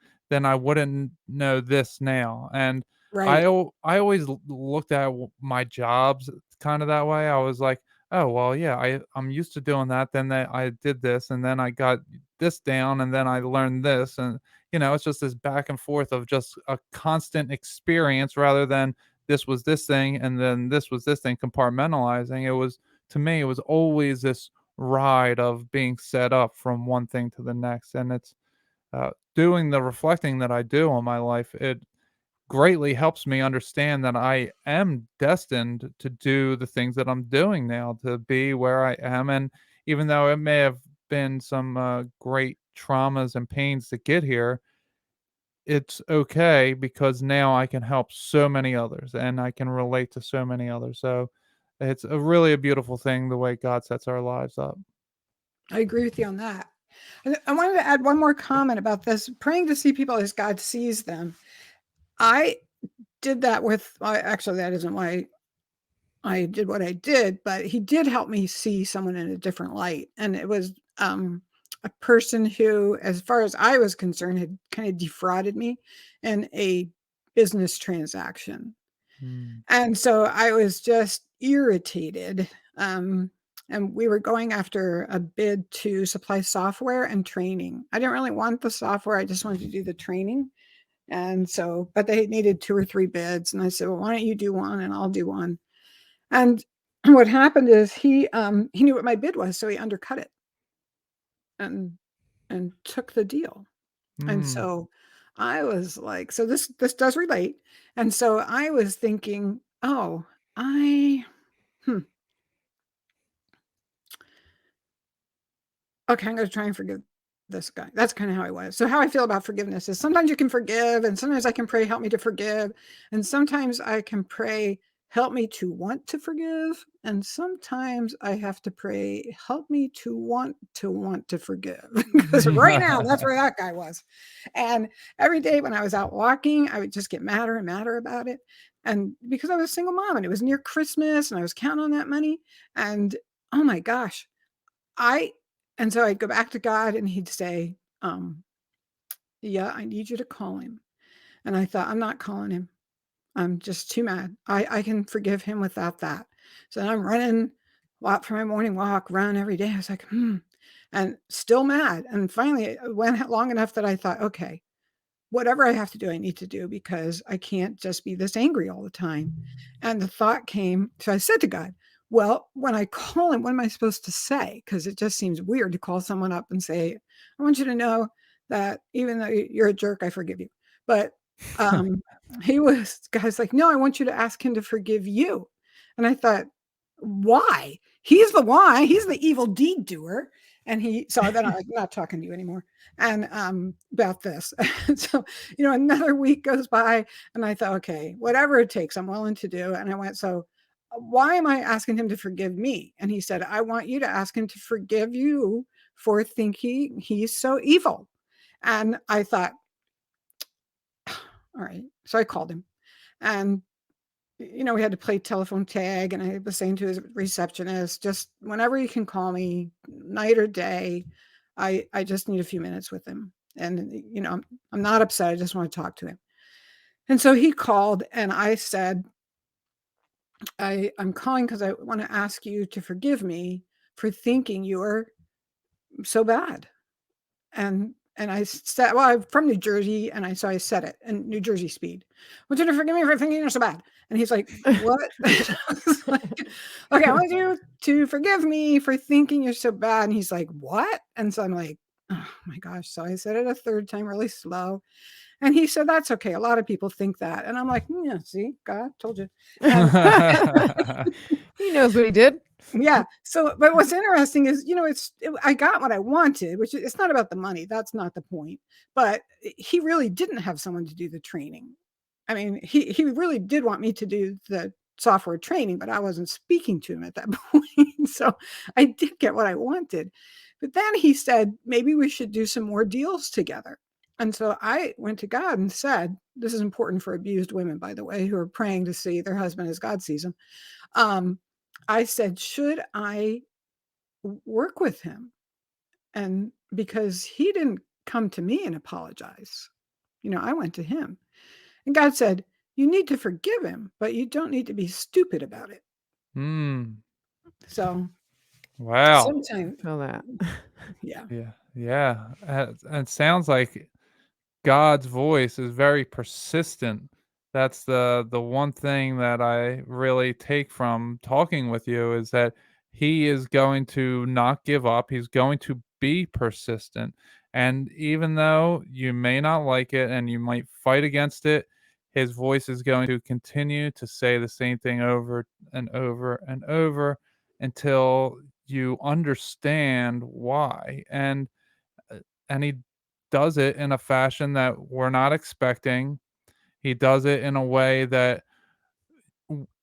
I wouldn't know this now. And Right. I always looked at my jobs kind of that way. I was like, oh well, yeah, I'm used to doing that. Then I did this, and then I got this down, and then I learned this, and it's just this back and forth of just a constant experience, rather than this was this thing, and then this was this thing, compartmentalizing. It was, to me, it was always this ride of being set up from one thing to the next. And it's doing the reflecting that I do on my life. It greatly helps me understand that I am destined to do the things that I'm doing now, to be where I am. And even though it may have been some great traumas and pains to get here, it's okay, because now I can help so many others, and I can relate to so many others. So it's a beautiful thing, the way God sets our lives up. I agree with you on that. And I wanted to add one more comment about this praying to see people as God sees them. I did that actually, that isn't why I did what I did, but he did help me see someone in a different light. And it was a person who, as far as I was concerned, had kind of defrauded me in a business transaction. And so I was just irritated. And we were going after a bid to supply software and training. I didn't really want the software. I just wanted to do the training. And so, but they needed 2 or 3 bids. And I said, well, why don't you do one and I'll do one. And what happened is he knew what my bid was, so he undercut it and took the deal. And so I was like, so this does relate. And so I was thinking, oh, okay, I'm going to try and forgive this guy. That's kind of how I was. So how I feel about forgiveness is sometimes you can forgive, and sometimes I can pray, help me to forgive. And sometimes I can pray, help me to want to forgive. And sometimes I have to pray, help me to want to forgive. Because right now, that's where that guy was. And every day when I was out walking, I would just get madder and madder about it. And because I was a single mom and it was near Christmas and I was counting on that money. And oh my gosh, and so I'd go back to God and he'd say, yeah, I need you to call him. And I thought, I'm not calling him. I'm just too mad. I can forgive him without that. So I'm running, walk for my morning walk, run every day. I was like, and still mad. And finally it went long enough that I thought, okay, whatever I have to do, I need to do, because I can't just be this angry all the time. And the thought came, so I said to God, well, when I call him, what am I supposed to say? Because it just seems weird to call someone up and say, I want you to know that even though you're a jerk, I forgive you. But God's like, no, I want you to ask him to forgive you. And I thought, why? he's the one, he's the evil deed doer. And so then I'm not talking to you anymore. And about this. So, another week goes by and I thought, okay, whatever it takes, I'm willing to do. And I went, so why am I asking him to forgive me? And he said, I want you to ask him to forgive you for thinking he's so evil. And I thought, all right. So I called him and we had to play telephone tag, and I was saying to his receptionist, just whenever you can call me, night or day, I just need a few minutes with him. And, I'm not upset. I just want to talk to him. And so he called and I said, I'm calling because I want to ask you to forgive me for thinking you are so bad. And I said, well, I'm from New Jersey, and I said it in New Jersey speed. I want you to forgive me for thinking you're so bad. And he's like, what? I was like, okay, I want you to forgive me for thinking you're so bad. And he's like, what? And so I'm like, oh my gosh. So I said it a third time, really slow. And he said, that's okay. A lot of people think that. And I'm like, yeah, see, God told you. And he knows what he did. Yeah. So, but what's interesting is, I got what I wanted, which it's not about the money. That's not the point. But he really didn't have someone to do the training. I mean, he really did want me to do the software training, but I wasn't speaking to him at that point. So I did get what I wanted. But then he said, maybe we should do some more deals together. And so I went to God and said, this is important for abused women, by the way, who are praying to see their husband as God sees them. I said, should I work with him? And because he didn't come to me and apologize, I went to him. And God said, you need to forgive him, but you don't need to be stupid about it. So, wow. Sometimes, feel that. Yeah. Yeah. And it sounds like God's voice is very persistent. That's the one thing that I really take from talking with you, is that he is going to not give up. He's going to be persistent. And even though you may not like it and you might fight against it, his voice is going to continue to say the same thing over and over and over until you understand why. And he does it in a fashion that we're not expecting. He does it in a way that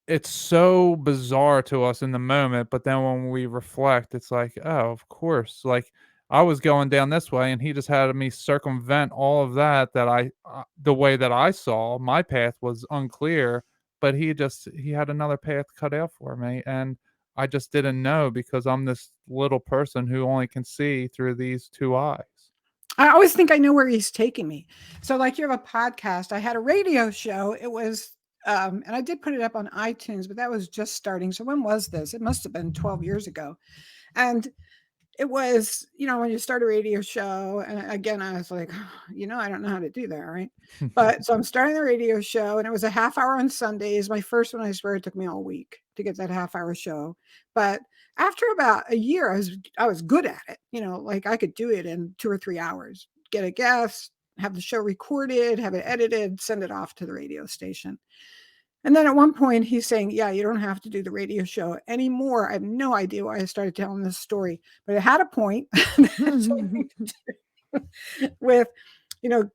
it's so bizarre to us in the moment, but then when we reflect, it's like, oh, of course. Like, I was going down this way, and he just had me circumvent all of that. The way that I saw my path was unclear, but he had another path cut out for me, and I just didn't know because I'm this little person who only can see through these two eyes. I always think I know where he's taking me. So like you have a podcast, I had a radio show. It was, and I did put it up on iTunes, but that was just starting. So when was this? It must've been 12 years ago. And it was, when you start a radio show, and again, I was like, I don't know how to do that. Right. But so I'm starting the radio show, and it was a half hour on Sundays. My first one, I swear it took me all week to get that half hour show. But after about a year, I was good at it. Like I could do it in 2 or 3 hours, get a guest, have the show recorded, have it edited, send it off to the radio station. And then at one point he's saying, yeah, you don't have to do the radio show anymore. I have no idea why I started telling this story, but it had a point with,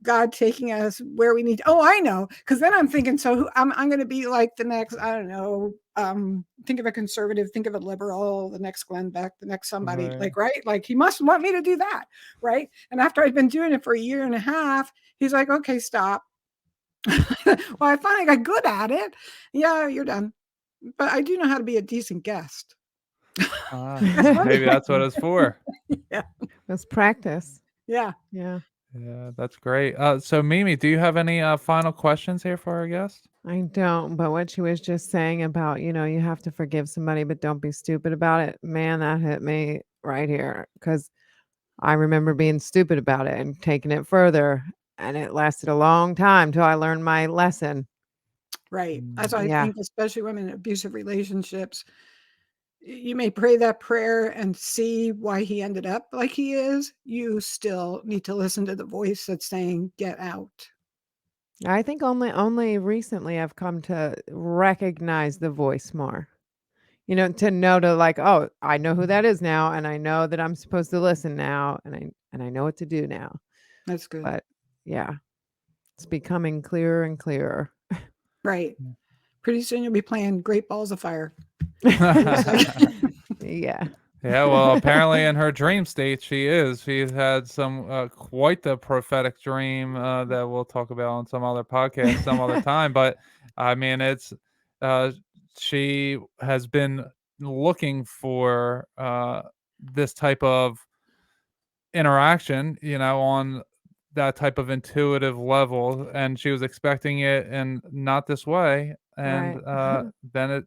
God taking us where we need. Oh, I know. Cause then I'm thinking, so I'm going to be like the next, I don't know. Think of a conservative, think of a liberal, the next Glenn Beck, the next somebody, right? Like he must want me to do that. Right. And after I'd been doing it for a year and a half, he's like, okay, stop. Well, I finally got good at it. Yeah, you're done. But I do know how to be a decent guest. Maybe that's what it's for. Yeah. Let's practice. Yeah. Yeah. Yeah, that's great. So Mimi, do you have any final questions here for our guest? I don't, but what she was just saying about, you have to forgive somebody, but don't be stupid about it. Man, that hit me right here, because I remember being stupid about it and taking it further. And it lasted a long time till I learned my lesson. Right. That's why I think, especially women in abusive relationships, you may pray that prayer and see why he ended up like he is. You still need to listen to the voice that's saying, get out. I think only recently I've come to recognize the voice more. to know to like, oh, I know who that is now, and I know that I'm supposed to listen now, and I know what to do now. That's good. But yeah, it's becoming clearer and clearer. Right. Pretty soon you'll be playing Great Balls of Fire. Yeah. Yeah, well, apparently in her dream state, she's had some quite the prophetic dream that we'll talk about on some other podcast some other time. But I mean, it's she has been looking for this type of interaction, on that type of intuitive level, and she was expecting it and not this way. And Right. then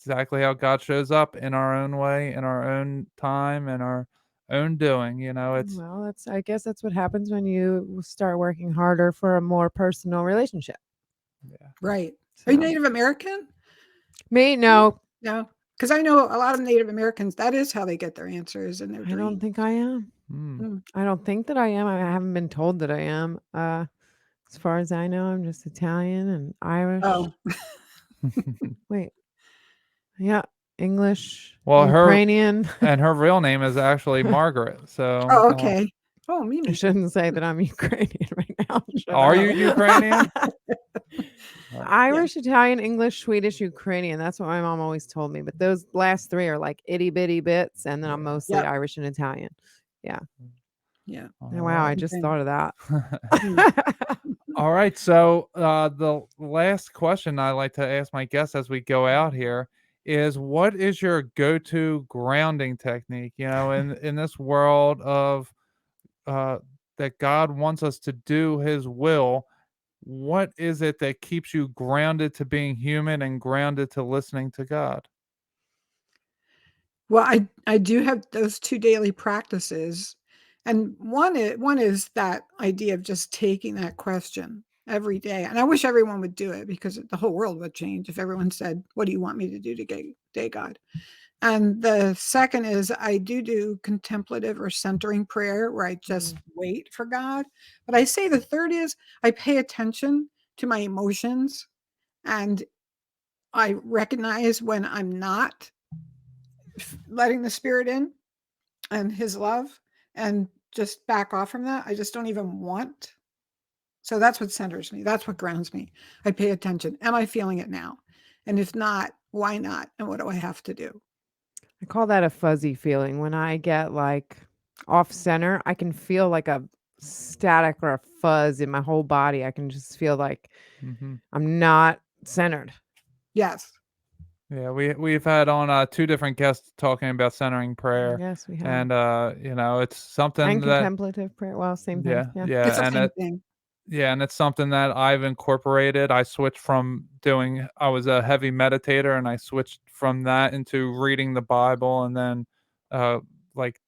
exactly how God shows up in our own way, in our own time, in our own doing. It's Well, I guess that's what happens when you start working harder for a more personal relationship. Right. Are you So, Native American? me? No, No. Because I know a lot of Native Americans, that is how they get their answers in their I dreams. don't think I am. mm. I don't think that I am. I haven't been told that I am. As far as I know, I'm just Italian and Irish. Oh, Wait. Yeah, English, Well, Ukrainian. and her real name is actually Margaret. So oh, okay. Oh, me I neither. shouldn't say that I'm Ukrainian right now. should are I? you Ukrainian? Irish, Italian, English, Swedish, Ukrainian. That's what my mom always told me. But those last three are like itty bitty bits, and then I'm mostly Yep. Irish and Italian. Yeah. Yeah. Oh, wow, I just Okay. thought of that. All right. So the last question I like to ask my guests as we go out here is, what is your go-to grounding technique? In this world of that God wants us to do His will, what is it that keeps you grounded to being human and grounded to listening to God? Well, I do have those 2 daily practices, and one is that idea of just taking that question every day, and I wish everyone would do it because the whole world would change if everyone said, "What do you want me to do today, God?" And the second is I do contemplative or centering prayer where I just wait for God. But I say the third is I pay attention to my emotions, and I recognize when I'm not letting the Spirit in and His love, and just back off from that. I just don't even want. So that's what centers me. That's what grounds me. I pay attention. Am I feeling it now? And if not, why not? And what do I have to do? I call that a fuzzy feeling. When I get like off center, I can feel like a static or a fuzz in my whole body. I can just feel like I'm not centered. Yes. Yeah, we've had on 2 different guests talking about centering prayer. Yes, we have. And it's something And that contemplative prayer. Well, same thing. yeah, Yeah. yeah, It's the and same thing. yeah, and it's something that I've incorporated. I switched from I was a heavy meditator, and I switched from that into reading the Bible, and then like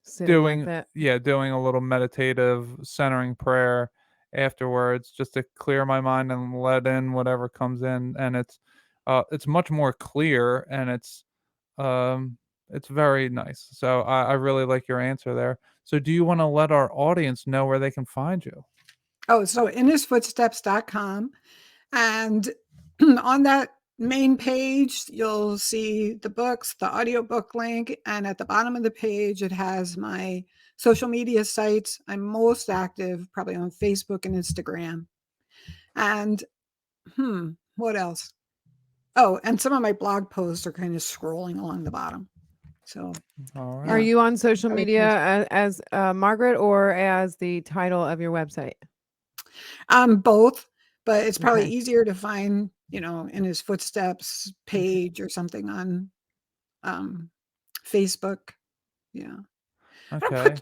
Sitting with it. doing a little meditative centering prayer afterwards, just to clear my mind and let in whatever comes in. And it's much more clear, and it's very nice. So I really like your answer there. So do you want to let our audience know where they can find you? Oh, so inhisfootsteps.com. And on that main page, you'll see the books, the audiobook link, and at the bottom of the page, it has my social media sites. I'm most active probably on Facebook and Instagram. And what else? Oh, and some of my blog posts are kind of scrolling along the bottom. So, all right. Are you on social media as Margaret or as the title of your website? Both, but it's probably Okay. easier to find, in His Footsteps page or something on Facebook. Yeah. Okay.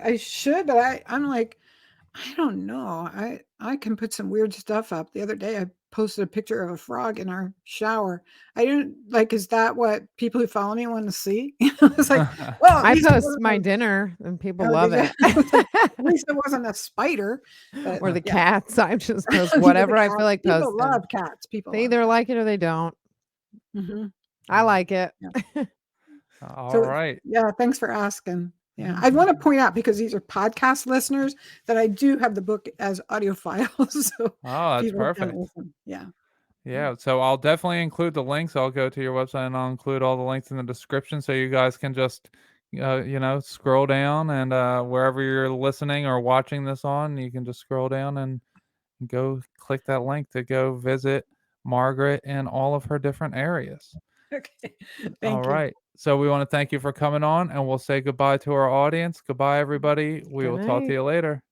I should, but I'm like, I don't know. I can put some weird stuff up. The other day I posted a picture of a frog in our shower. I didn't like, is that what people who follow me want to see? It's like, well, I post my dinner and people love it. At least it wasn't a spider. But, Or the yeah. cats. I just post Yeah, whatever the I feel cats. like People posting. love cats. People They love either like it or they don't. Mm-hmm. I like it. All right. Yeah, thanks for asking. Yeah, I want to point out, because these are podcast listeners, that I do have the book as audio files. So Oh, that's people can perfect. listen. Yeah. Yeah, so I'll definitely include the links. I'll go to your website and I'll include all the links in the description so you guys can just, scroll down and wherever you're listening or watching this on, you can just scroll down and go click that link to go visit Margaret in all of her different areas. Okay. All Thank you. right. So we want to thank you for coming on and we'll say goodbye to our audience. Goodbye, everybody. We Good will talk to night. you later.